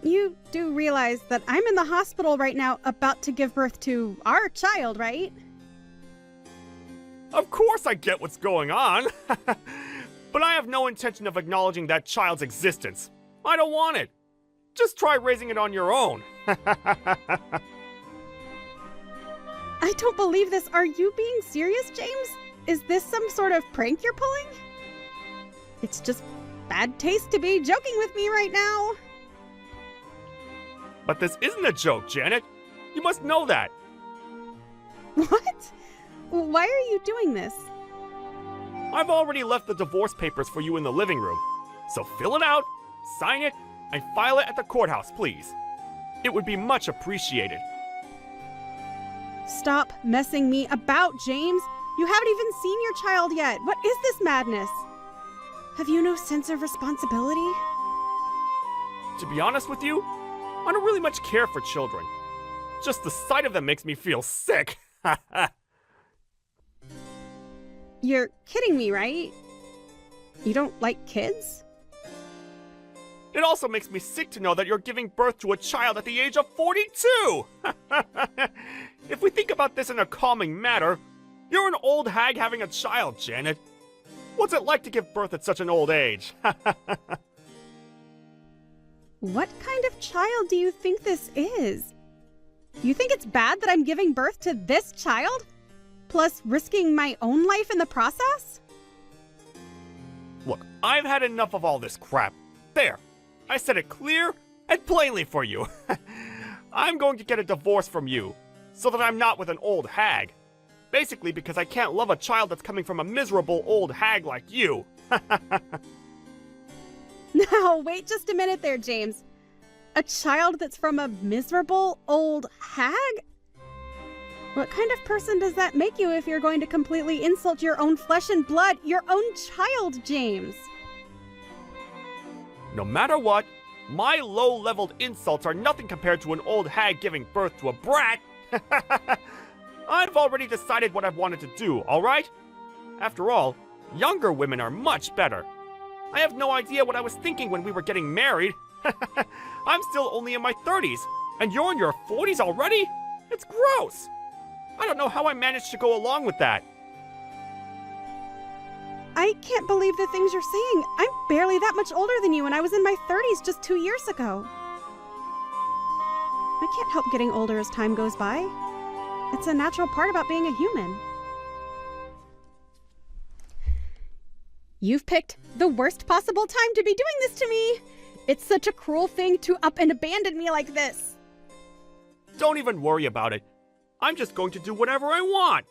You do realize that I'm in the hospital right now about to give birth to our child, right? Of course I get what's going on. But I have no intention of acknowledging that child's existence. I don't want it. Just try raising it on your own. I don't believe this. Are you being serious, James? Is this some sort of prank you're pulling? It's just bad taste to be joking with me right now. But this isn't a joke, Janet. You must know that. What? Why are you doing this? I've already left the divorce papers for you in the living room. So fill it out, sign it, and file it at the courthouse, please. It would be much appreciated. Stop messing me about, James. You haven't even seen your child yet. What is this madness? Have you no sense of responsibility? To be honest with you, I don't really much care for children. Just the sight of them makes me feel sick. You're kidding me, right? You don't like kids? It also makes me sick to know that you're giving birth to a child at the age of 42! If we think about this in a calming manner, you're an old hag having a child, Janet. What's it like to give birth at such an old age? What kind of child do you think this is? You think it's bad that I'm giving birth to this child? Plus risking my own life in the process? Look, I've had enough of all this crap. There, I said it clear and plainly for you. I'm going to get a divorce from you, so that I'm not with an old hag. Basically because I can't love a child that's coming from a miserable old hag like you. Now, wait just a minute there, James. A child that's from a miserable old hag? What kind of person does that make you if you're going to completely insult your own flesh and blood, your own child, James? No matter what, my low-leveled insults are nothing compared to an old hag giving birth to a brat. I've already decided what I've wanted to do, alright? After all, younger women are much better. I have no idea what I was thinking when we were getting married. I'm still only in my 30s, and you're in your 40s already? It's gross. I don't know how I managed to go along with that. I can't believe the things you're saying. I'm barely that much older than you, and I was in my 30s just 2 years ago. I can't help getting older as time goes by. It's a natural part about being a human. You've picked the worst possible time to be doing this to me. It's such a cruel thing to up and abandon me like this. Don't even worry about it. I'm just going to do whatever I want.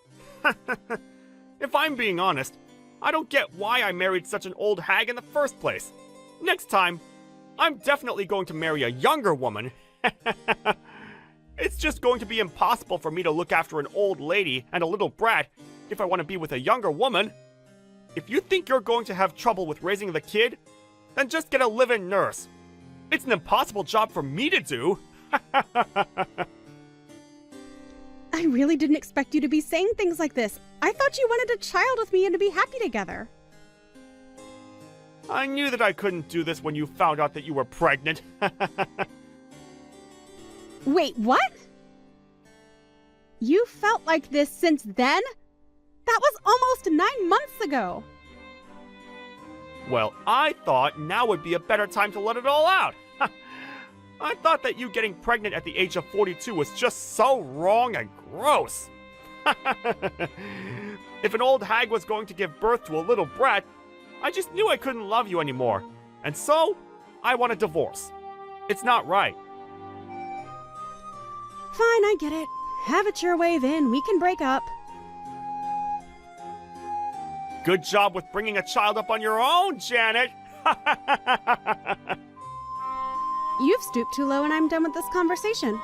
If I'm being honest, I don't get why I married such an old hag in the first place. Next time, I'm definitely going to marry a younger woman. It's just going to be impossible for me to look after an old lady and a little brat if I want to be with a younger woman. If you think you're going to have trouble with raising the kid, then just get a live-in nurse. It's an impossible job for me to do. I really didn't expect you to be saying things like this. I thought you wanted a child with me and to be happy together. I knew that I couldn't do this when you found out that you were pregnant. Wait, what? You felt like this since then? That was almost 9 months ago. Well, I thought now would be a better time to let it all out. I thought that you getting pregnant at the age of 42 was just so wrong and gross. If an old hag was going to give birth to a little brat, I just knew I couldn't love you anymore. And so, I want a divorce. It's not right. Fine, I get it. Have it your way then. We can break up. Good job with bringing a child up on your own, Janet! You've stooped too low and I'm done with this conversation.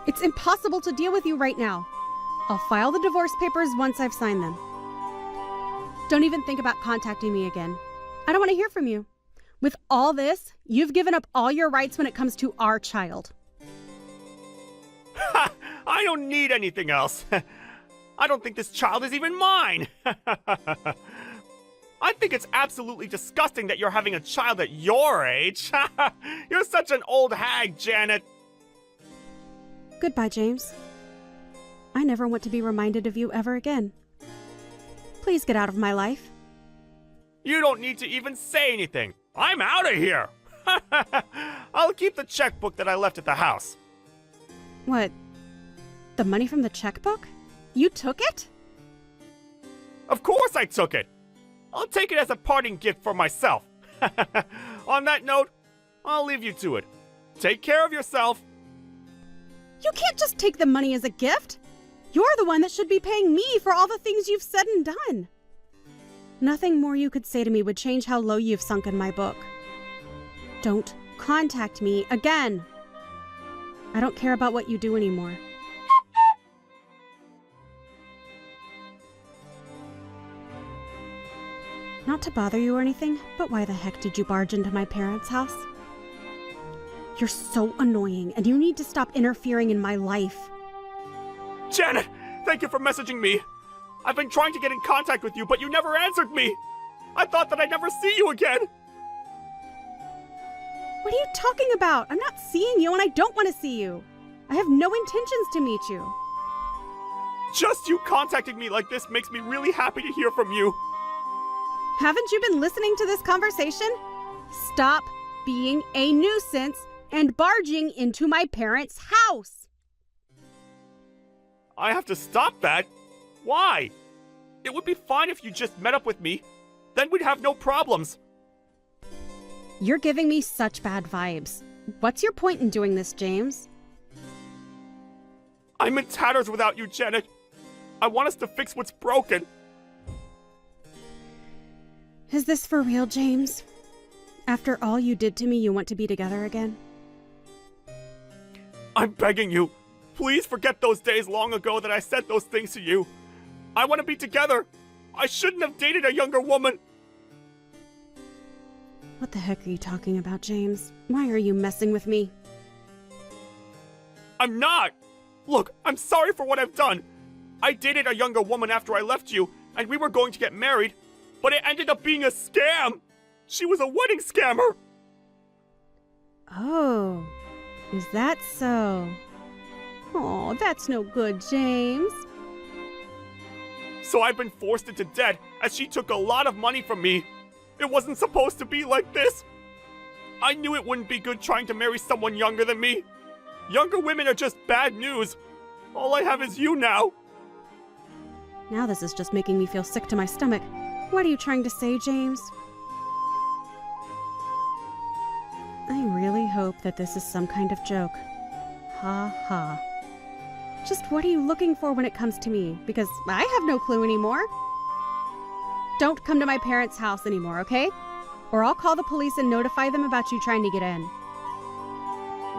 It's impossible to deal with you right now. I'll file the divorce papers once I've signed them. Don't even think about contacting me again. I don't want to hear from you. With all this, you've given up all your rights when it comes to our child. I don't need anything else. I don't think this child is even mine. I think it's absolutely disgusting that you're having a child at your age. You're such an old hag, Janet. Goodbye, James. I never want to be reminded of you ever again. Please get out of my life. You don't need to even say anything. I'm out of here. I'll keep the checkbook that I left at the house. What? The money from the checkbook? You took it? Of course I took it. I'll take it as a parting gift for myself. On that note, I'll leave you to it. Take care of yourself. You can't just take the money as a gift. You're the one that should be paying me for all the things you've said and done. Nothing more you could say to me would change how low you've sunk in my book. Don't contact me again. I don't care about what you do anymore. Not to bother you or anything, but why the heck did you barge into my parents' house? You're so annoying, and you need to stop interfering in my life. Janet, thank you for messaging me. I've been trying to get in contact with you, but you never answered me. I thought that I'd never see you again. What are you talking about? I'm not seeing you and I don't want to see you. I have no intentions to meet you. Just you contacting me like this makes me really happy to hear from you. Haven't you been listening to this conversation? Stop being a nuisance and barging into my parents' house. I have to stop that? Why? It would be fine if you just met up with me. Then we'd have no problems. You're giving me such bad vibes. What's your point in doing this, James? I'm in tatters without you, Janet. I want us to fix what's broken. Is this for real, James? After all you did to me, you want to be together again? I'm begging you. Please forget those days long ago that I said those things to you. I want to be together. I shouldn't have dated a younger woman. What the heck are you talking about, James? Why are you messing with me? I'm not. Look, I'm sorry for what I've done. I dated a younger woman after I left you, and we were going to get married, but it ended up being a scam. She was a wedding scammer. Oh, is that so? Oh, that's no good, James. So I've been forced into debt as she took a lot of money from me. It wasn't supposed to be like this. I knew it wouldn't be good trying to marry someone younger than me. Younger women are just bad news. All I have is you now. Now this is just making me feel sick to my stomach. What are you trying to say, James? I really hope that this is some kind of joke. Ha ha. Just what are you looking for when it comes to me? Because I have no clue anymore. Don't come to my parents' house anymore, okay? Or I'll call the police and notify them about you trying to get in.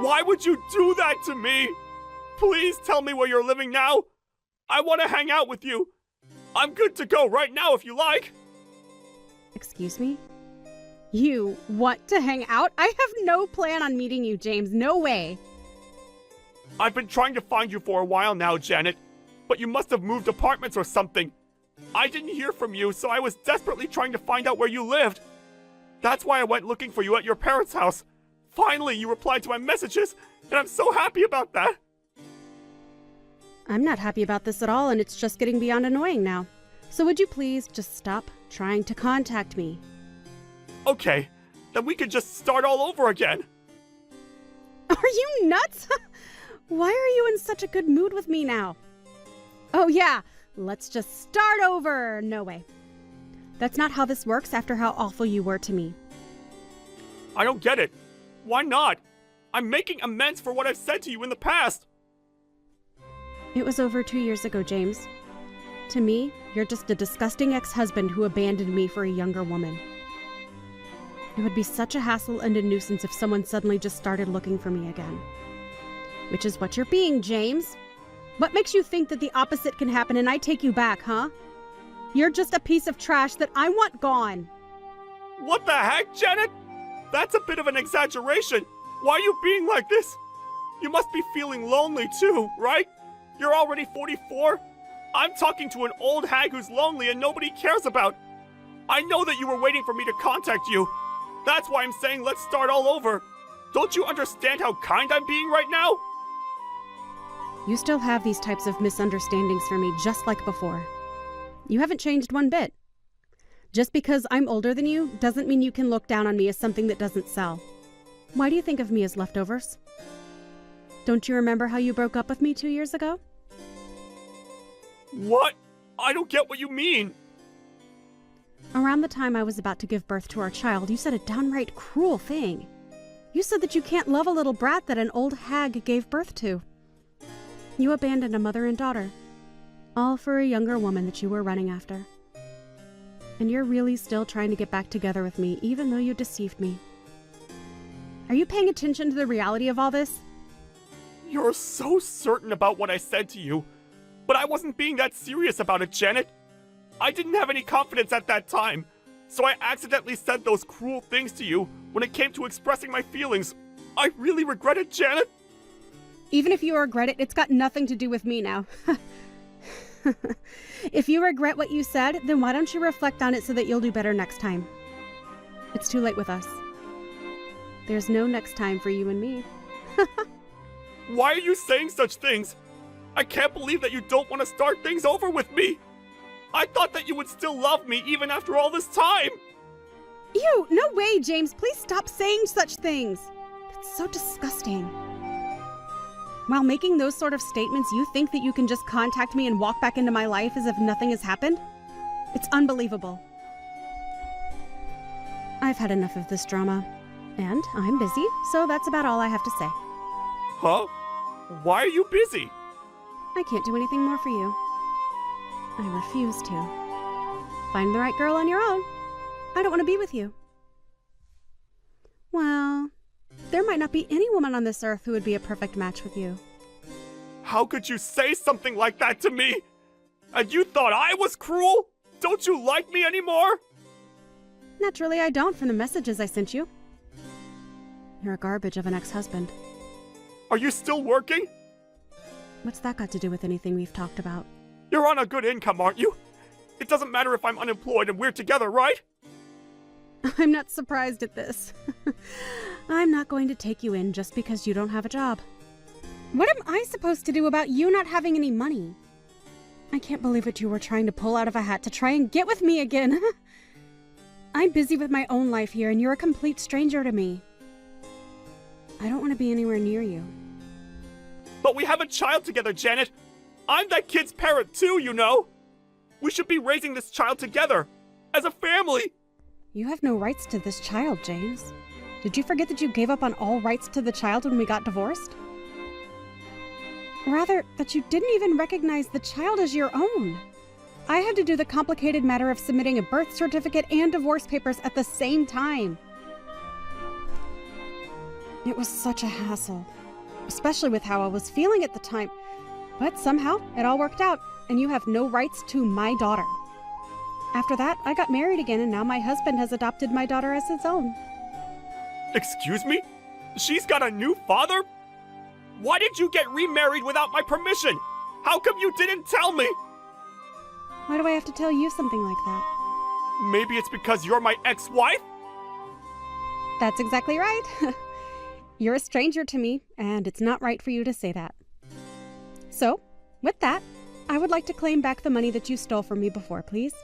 Why would you do that to me? Please tell me where you're living now. I want to hang out with you. I'm good to go right now if you like. Excuse me? You want to hang out? I have no plan on meeting you, James. No way. I've been trying to find you for a while now, Janet. But you must have moved apartments or something. I didn't hear from you, so I was desperately trying to find out where you lived. That's why I went looking for you at your parents' house. Finally, you replied to my messages, and I'm so happy about that. I'm not happy about this at all, and it's just getting beyond annoying now. So would you please just stop trying to contact me? Okay, then we could just start all over again. Are you nuts? Why are you in such a good mood with me now? Oh yeah, let's just start over. No way. That's not how this works after how awful you were to me. I don't get it. Why not? I'm making amends for what I've said to you in the past. It was over 2 years ago, James. To me, you're just a disgusting ex-husband who abandoned me for a younger woman. It would be such a hassle and a nuisance if someone suddenly just started looking for me again. Which is what you're being, James. What makes you think that the opposite can happen and I take you back, huh? You're just a piece of trash that I want gone. What the heck, Janet? That's a bit of an exaggeration. Why are you being like this? You must be feeling lonely too, right? You're already 44. I'm talking to an old hag who's lonely and nobody cares about. I know that you were waiting for me to contact you. That's why I'm saying let's start all over. Don't you understand how kind I'm being right now? You still have these types of misunderstandings for me just like before. You haven't changed one bit. Just because I'm older than you doesn't mean you can look down on me as something that doesn't sell. Why do you think of me as leftovers? Don't you remember how you broke up with me 2 years ago? What? I don't get what you mean. Around the time I was about to give birth to our child, you said a downright cruel thing. You said that you can't love a little brat that an old hag gave birth to. You abandoned a mother and daughter, all for a younger woman that you were running after. And you're really still trying to get back together with me, even though you deceived me. Are you paying attention to the reality of all this? You're so certain about what I said to you. But I wasn't being that serious about it, Janet. I didn't have any confidence at that time, so I accidentally said those cruel things to you when it came to expressing my feelings. I really regret it, Janet. Even if you regret it, it's got nothing to do with me now. If you regret what you said, then why don't you reflect on it so that you'll do better next time? It's too late with us. There's no next time for you and me. Why are you saying such things? I can't believe that you don't want to start things over with me. I thought that you would still love me even after all this time. Ew, no way, James. Please stop saying such things. That's so disgusting. While making those sort of statements, you think that you can just contact me and walk back into my life as if nothing has happened? It's unbelievable. I've had enough of this drama. And I'm busy, so that's about all I have to say. Huh? Why are you busy? I can't do anything more for you. I refuse to. Find the right girl on your own. I don't want to be with you. Well, there might not be any woman on this earth who would be a perfect match with you. How could you say something like that to me? And you thought I was cruel? Don't you like me anymore? Naturally, I don't from the messages I sent you. You're a garbage of an ex-husband. Are you still working? What's that got to do with anything we've talked about? You're on a good income, aren't you? It doesn't matter if I'm unemployed and we're together, right? I'm not surprised at this. I'm not going to take you in just because you don't have a job. What am I supposed to do about you not having any money? I can't believe what you were trying to pull out of a hat to try and get with me again. I'm busy with my own life here and you're a complete stranger to me. I don't want to be anywhere near you. But we have a child together, Janet. I'm that kid's parent too, you know. We should be raising this child together, as a family. You have no rights to this child, James. Did you forget that you gave up on all rights to the child when we got divorced? Rather, that you didn't even recognize the child as your own. I had to do the complicated matter of submitting a birth certificate and divorce papers at the same time. It was such a hassle, especially with how I was feeling at the time. But somehow, it all worked out, and you have no rights to my daughter. After that, I got married again, and now my husband has adopted my daughter as his own. Excuse me? She's got a new father? Why did you get remarried without my permission? How come you didn't tell me? Why do I have to tell you something like that? Maybe it's because you're my ex-wife? That's exactly right. You're a stranger to me, and it's not right for you to say that. So, with that, I would like to claim back the money that you stole from me before, please.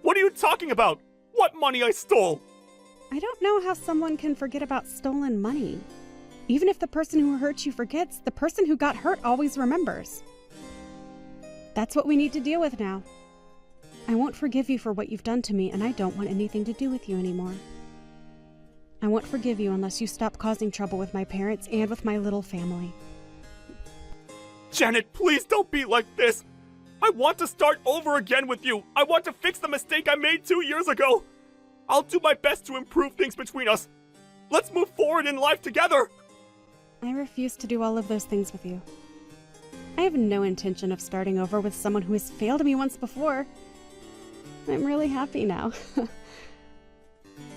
What are you talking about? What money I stole? I don't know how someone can forget about stolen money. Even if the person who hurt you forgets, the person who got hurt always remembers. That's what we need to deal with now. I won't forgive you for what you've done to me, and I don't want anything to do with you anymore. I won't forgive you unless you stop causing trouble with my parents and with my little family. Janet, please don't be like this. I want to start over again with you. I want to fix the mistake I made 2 years ago. I'll do my best to improve things between us. Let's move forward in life together. I refuse to do all of those things with you. I have no intention of starting over with someone who has failed me once before. I'm really happy now.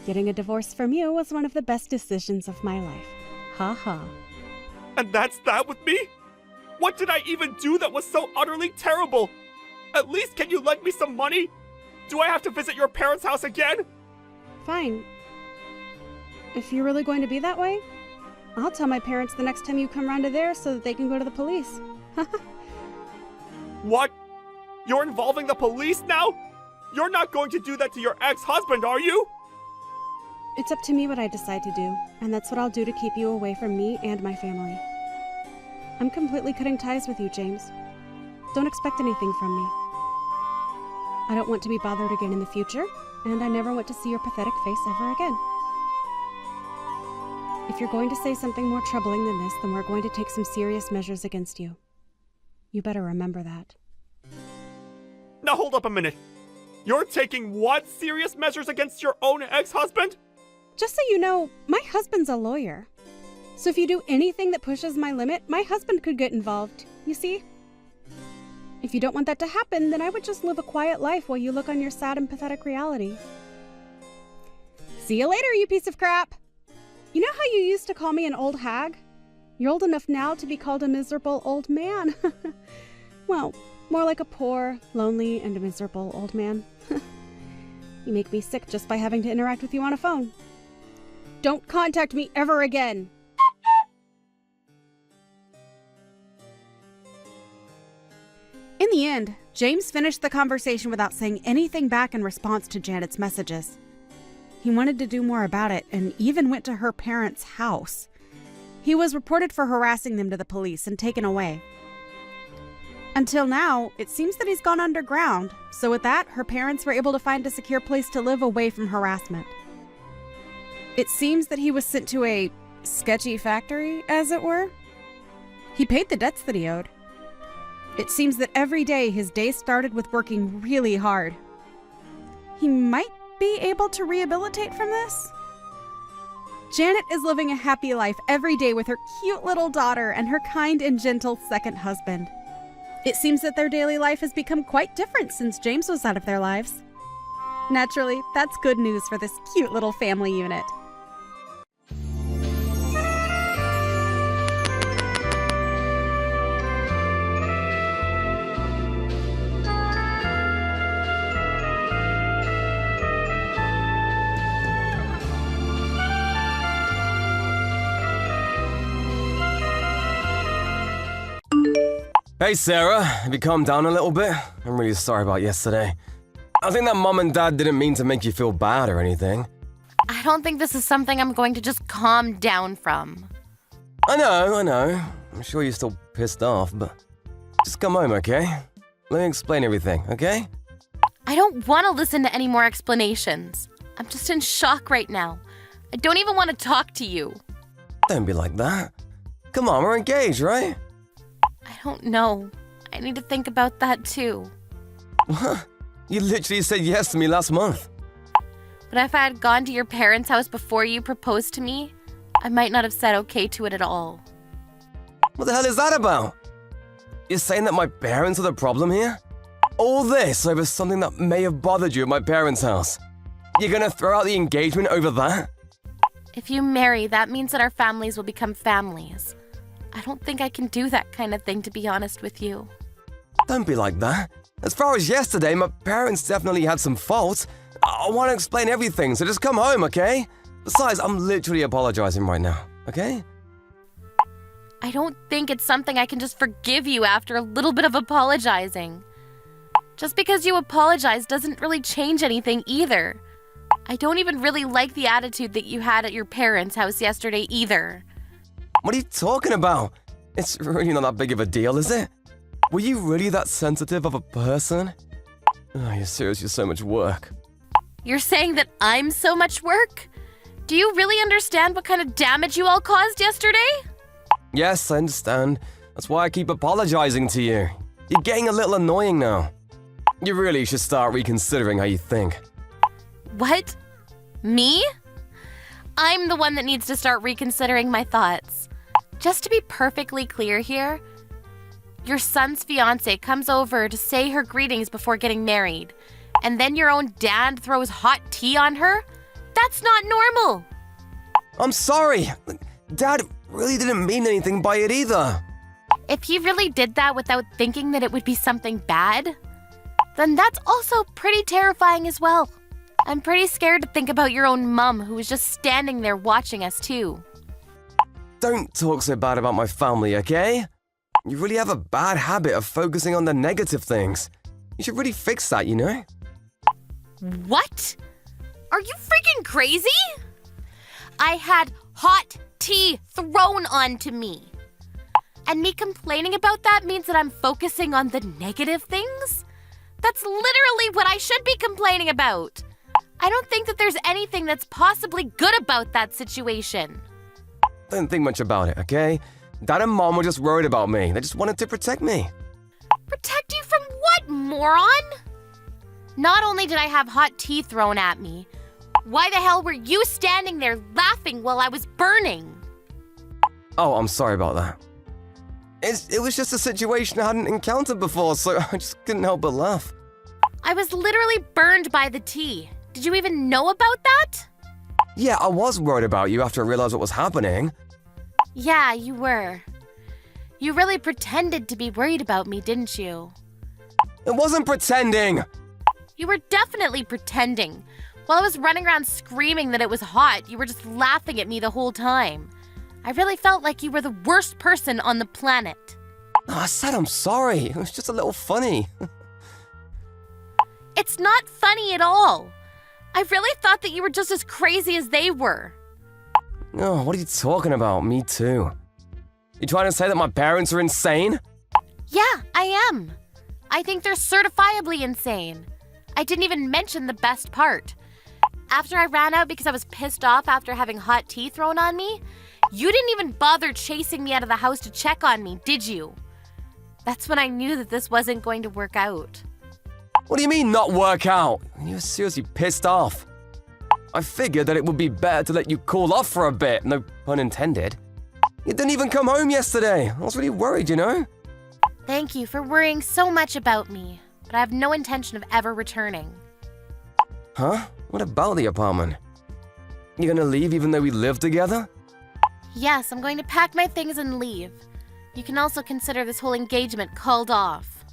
Getting a divorce from you was one of the best decisions of my life. Ha ha. And that's that with me? What did I even do that was so utterly terrible? At least can you lend me some money? Do I have to visit your parents' house again? Fine. If you're really going to be that way, I'll tell my parents the next time you come round to there so that they can go to the police. What? You're involving the police now? You're not going to do that to your ex-husband, are you? It's up to me what I decide to do, and that's what I'll do to keep you away from me and my family. I'm completely cutting ties with you, James. Don't expect anything from me. I don't want to be bothered again in the future, and I never want to see your pathetic face ever again. If you're going to say something more troubling than this, then we're going to take some serious measures against you. You better remember that. Now hold up a minute. You're taking what serious measures against your own ex-husband? Just so you know, my husband's a lawyer. So if you do anything that pushes my limit, my husband could get involved, you see? If you don't want that to happen, then I would just live a quiet life while you look on your sad and pathetic reality. See you later, you piece of crap! You know how you used to call me an old hag? You're old enough now to be called a miserable old man. Well, more like a poor, lonely, and miserable old man. You make me sick just by having to interact with you on a phone. don't contact me ever again. In the end, James finished the conversation without saying anything back in response to Janet's messages. He wanted to do more about it and even went to her parents' house. He was reported for harassing them to the police and taken away. Until now, it seems that he's gone underground, so with that, her parents were able to find a secure place to live away from harassment. It seems that he was sent to a sketchy factory, as it were. He paid the debts that he owed. It seems that every day his day started with working really hard. He might be able to rehabilitate from this? Janet is living a happy life every day with her cute little daughter and her kind and gentle second husband. It seems that their daily life has become quite different since James was out of their lives. Naturally, that's good news for this cute little family unit. Hey Sarah, have you calmed down a little bit? I'm really sorry about yesterday. I think that Mom and Dad didn't mean to make you feel bad or anything. I don't think this is something I'm going to just calm down from. I know. I'm sure you're still pissed off, but just come home, okay? Let me explain everything, okay? I don't want to listen to any more explanations. I'm just in shock right now. I don't even want to talk to you. Don't be like that. Come on, we're engaged, right? I don't know. I need to think about that too. What? You literally said yes to me last month. But if I had gone to your parents' house before you proposed to me, I might not have said okay to it at all. What the hell is that about? You're saying that my parents are the problem here? All this over something that may have bothered you at my parents' house. You're gonna throw out the engagement over that? If you marry, that means that our families will become families. I don't think I can do that kind of thing, to be honest with you. Don't be like that. As far as yesterday, my parents definitely had some faults. I want to explain everything, so just come home, okay? Besides, I'm literally apologizing right now, okay? I don't think it's something I can just forgive you after a little bit of apologizing. Just because you apologize doesn't really change anything either. I don't even really like the attitude that you had at your parents' house yesterday either. What are you talking about? It's really not that big of a deal, is it? Were you really that sensitive of a person? Oh, you're seriously so much work. You're saying that I'm so much work? Do you really understand what kind of damage you all caused yesterday? Yes, I understand. That's why I keep apologizing to you. You're getting a little annoying now. You really should start reconsidering how you think. What? Me? I'm the one that needs to start reconsidering my thoughts. Just to be perfectly clear here, your son's fiancé comes over to say her greetings before getting married, and then your own dad throws hot tea on her? That's not normal! I'm sorry. Dad really didn't mean anything by it either. If he really did that without thinking that it would be something bad, then that's also pretty terrifying as well. I'm pretty scared to think about your own mum who was just standing there watching us too. Don't talk so bad about my family, okay? You really have a bad habit of focusing on the negative things. You should really fix that, you know? What? Are you freaking crazy? I had hot tea thrown onto me. And me complaining about that means that I'm focusing on the negative things? That's literally what I should be complaining about. I don't think that there's anything that's possibly good about that situation. Don't think much about it, okay? Dad and Mom were just worried about me. They just wanted to protect me. Protect you from what, moron? Not only did I have hot tea thrown at me, why the hell were you standing there laughing while I was burning? Oh, I'm sorry about that. It was just a situation I hadn't encountered before, so I just couldn't help but laugh. I was literally burned by the tea. Did you even know about that? Yeah, I was worried about you after I realized what was happening. Yeah, you were. You really pretended to be worried about me, didn't you? It wasn't pretending! You were definitely pretending. While I was running around screaming that it was hot, you were just laughing at me the whole time. I really felt like you were the worst person on the planet. I said I'm sorry. It was just a little funny. It's not funny at all. I really thought that you were just as crazy as they were. Oh, what are you talking about? Me too. You trying to say that my parents are insane? Yeah, I am. I think they're certifiably insane. I didn't even mention the best part. After I ran out because I was pissed off after having hot tea thrown on me, you didn't even bother chasing me out of the house to check on me, did you? That's when I knew that this wasn't going to work out. What do you mean not work out? You were seriously pissed off. I figured that it would be better to let you cool off for a bit, no pun intended. You didn't even come home yesterday. I was really worried, you know? Thank you for worrying so much about me, but I have no intention of ever returning. Huh? What about the apartment? You gonna leave even though we live together? Yes, I'm going to pack my things and leave. You can also consider this whole engagement called off.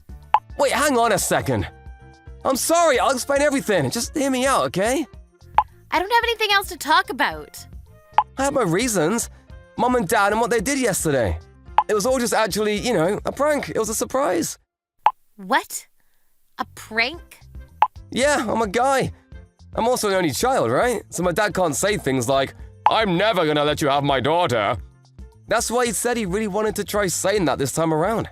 Wait, hang on a second. I'm sorry, I'll explain everything. Just hear me out, okay? I don't have anything else to talk about. I have my reasons. Mom and Dad and what they did yesterday. It was all just actually, you know, a prank. It was a surprise. What? A prank? Yeah, I'm a guy. I'm also an only child, right? So my dad can't say things like, I'm never gonna let you have my daughter. That's why he said he really wanted to try saying that this time around.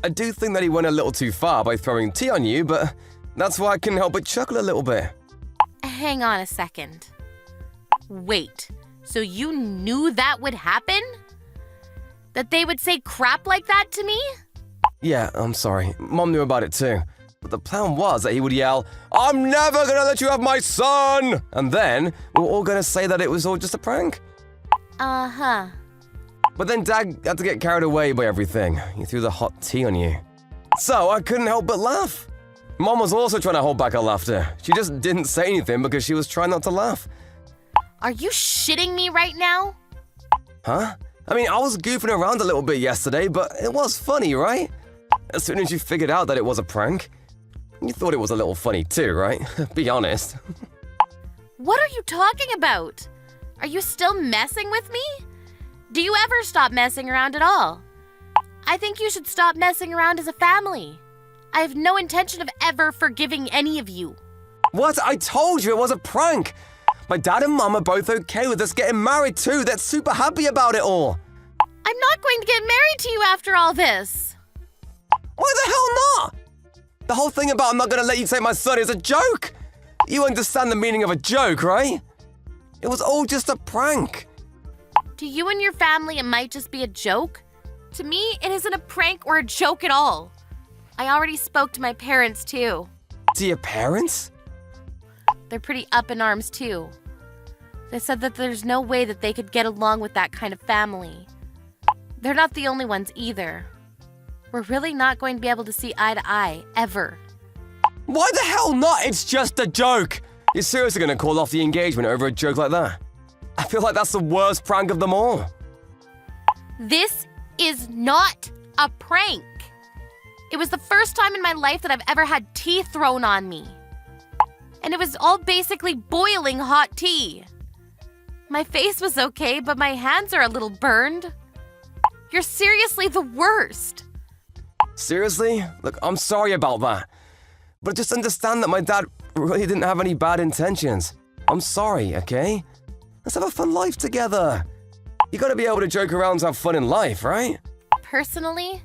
I do think that he went a little too far by throwing tea on you, but that's why I couldn't help but chuckle a little bit. Hang on a second. Wait, so you knew that would happen? That they would say crap like that to me? Yeah, I'm sorry. Mom knew about it too. But the plan was that he would yell, I'm never gonna let you have my son! And then we were all gonna say that it was all just a prank. Uh-huh. But then Dad had to get carried away by everything. He threw the hot tea on you. So I couldn't help but laugh. Mom was also trying to hold back her laughter. She just didn't say anything because she was trying not to laugh. Are you shitting me right now? Huh? I mean, I was goofing around a little bit yesterday, but it was funny, right? As soon as you figured out that it was a prank, you thought it was a little funny too, right? Be honest. What are you talking about? Are you still messing with me? Do you ever stop messing around at all? I think you should stop messing around as a family. I have no intention of ever forgiving any of you. What? I told you it was a prank! My dad and mom are both okay with us getting married too. They're super happy about it all. I'm not going to get married to you after all this. Why the hell not? The whole thing about I'm not gonna let you take my son is a joke. You understand the meaning of a joke, right? It was all just a prank. To you and your family, it might just be a joke. To me, it isn't a prank or a joke at all. I already spoke to my parents too. To your parents? They're pretty up in arms too. They said that there's no way that they could get along with that kind of family. They're not the only ones either. We're really not going to be able to see eye to eye, ever. Why the hell not? It's just a joke. You're seriously gonna call off the engagement over a joke like that? I feel like that's the worst prank of them all. This is not a prank. It was the first time in my life that I've ever had tea thrown on me. And it was all basically boiling hot tea. My face was okay, but my hands are a little burned. You're seriously the worst. Seriously? Look, I'm sorry about that. But just understand that my dad really didn't have any bad intentions. I'm sorry, okay? Let's have a fun life together. You gotta be able to joke around to have fun in life, right? Personally,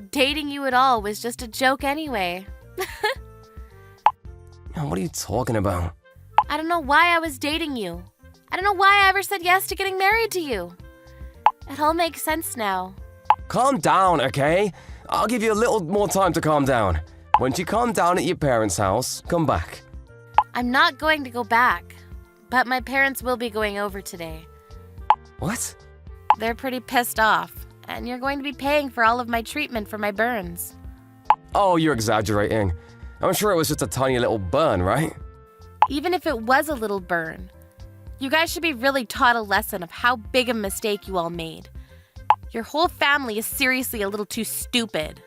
dating you at all was just a joke anyway. What are you talking about? I don't know why I was dating you. I don't know why I ever said yes to getting married to you. It all makes sense now. Calm down, okay? I'll give you a little more time to calm down. Once you calm down at your parents' house, come back. I'm not going to go back, but my parents will be going over today. What? They're pretty pissed off, and you're going to be paying for all of my treatment for my burns. Oh, you're exaggerating. I'm sure it was just a tiny little burn, right? Even if it was a little burn, you guys should be really taught a lesson of how big a mistake you all made. Your whole family is seriously a little too stupid.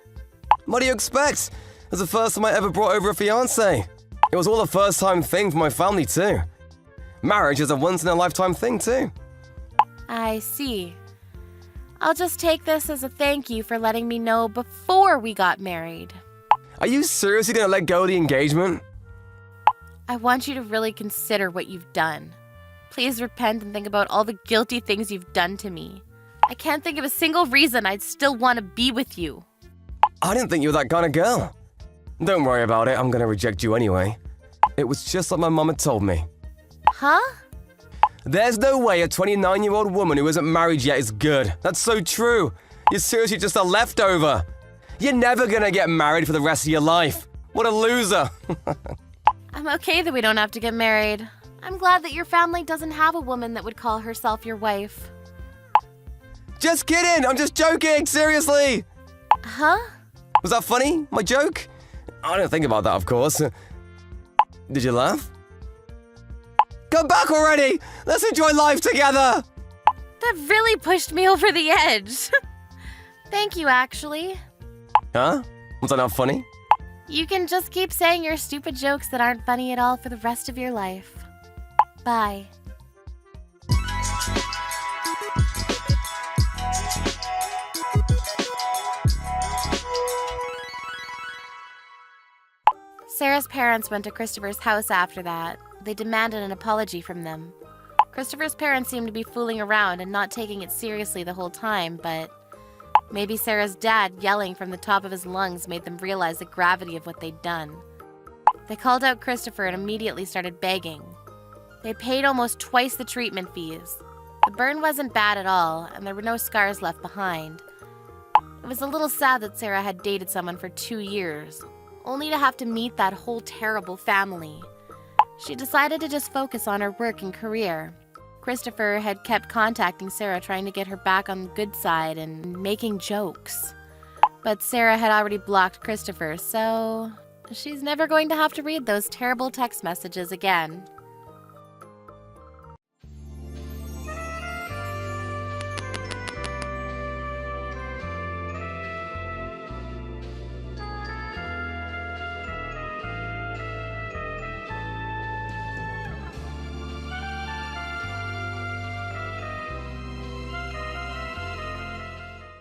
What do you expect? It was the first time I ever brought over a fiancé. It was all a first-time thing for my family, too. Marriage is a once-in-a-lifetime thing, too. I see. I'll just take this as a thank you for letting me know before we got married. Are you seriously gonna let go of the engagement? I want you to really consider what you've done. Please repent and think about all the guilty things you've done to me. I can't think of a single reason I'd still want to be with you. I didn't think you were that kind of girl. Don't worry about it, I'm gonna reject you anyway. It was just like my mom had told me. Huh? There's no way a 29-year-old woman who isn't married yet is good. That's so true. You're seriously just a leftover. You're never gonna get married for the rest of your life. What a loser. I'm okay that we don't have to get married. I'm glad that your family doesn't have a woman that would call herself your wife. Just kidding, I'm just joking, seriously. Huh? Was that funny, my joke? I didn't think about that, of course. Did you laugh? Come back already! Let's enjoy life together! That really pushed me over the edge. Thank you, actually. Huh? Was that not funny? You can just keep saying your stupid jokes that aren't funny at all for the rest of your life. Bye. Sarah's parents went to Christopher's house after that. They demanded an apology from them. Christopher's parents seemed to be fooling around and not taking it seriously the whole time, but maybe Sarah's dad yelling from the top of his lungs made them realize the gravity of what they'd done. They called out Christopher and immediately started begging. They paid almost twice the treatment fees. The burn wasn't bad at all, and there were no scars left behind. It was a little sad that Sarah had dated someone for 2 years, only to have to meet that whole terrible family. She decided to just focus on her work and career. Christopher had kept contacting Sarah trying to get her back on the good side and making jokes. But Sarah had already blocked Christopher, so she's never going to have to read those terrible text messages again.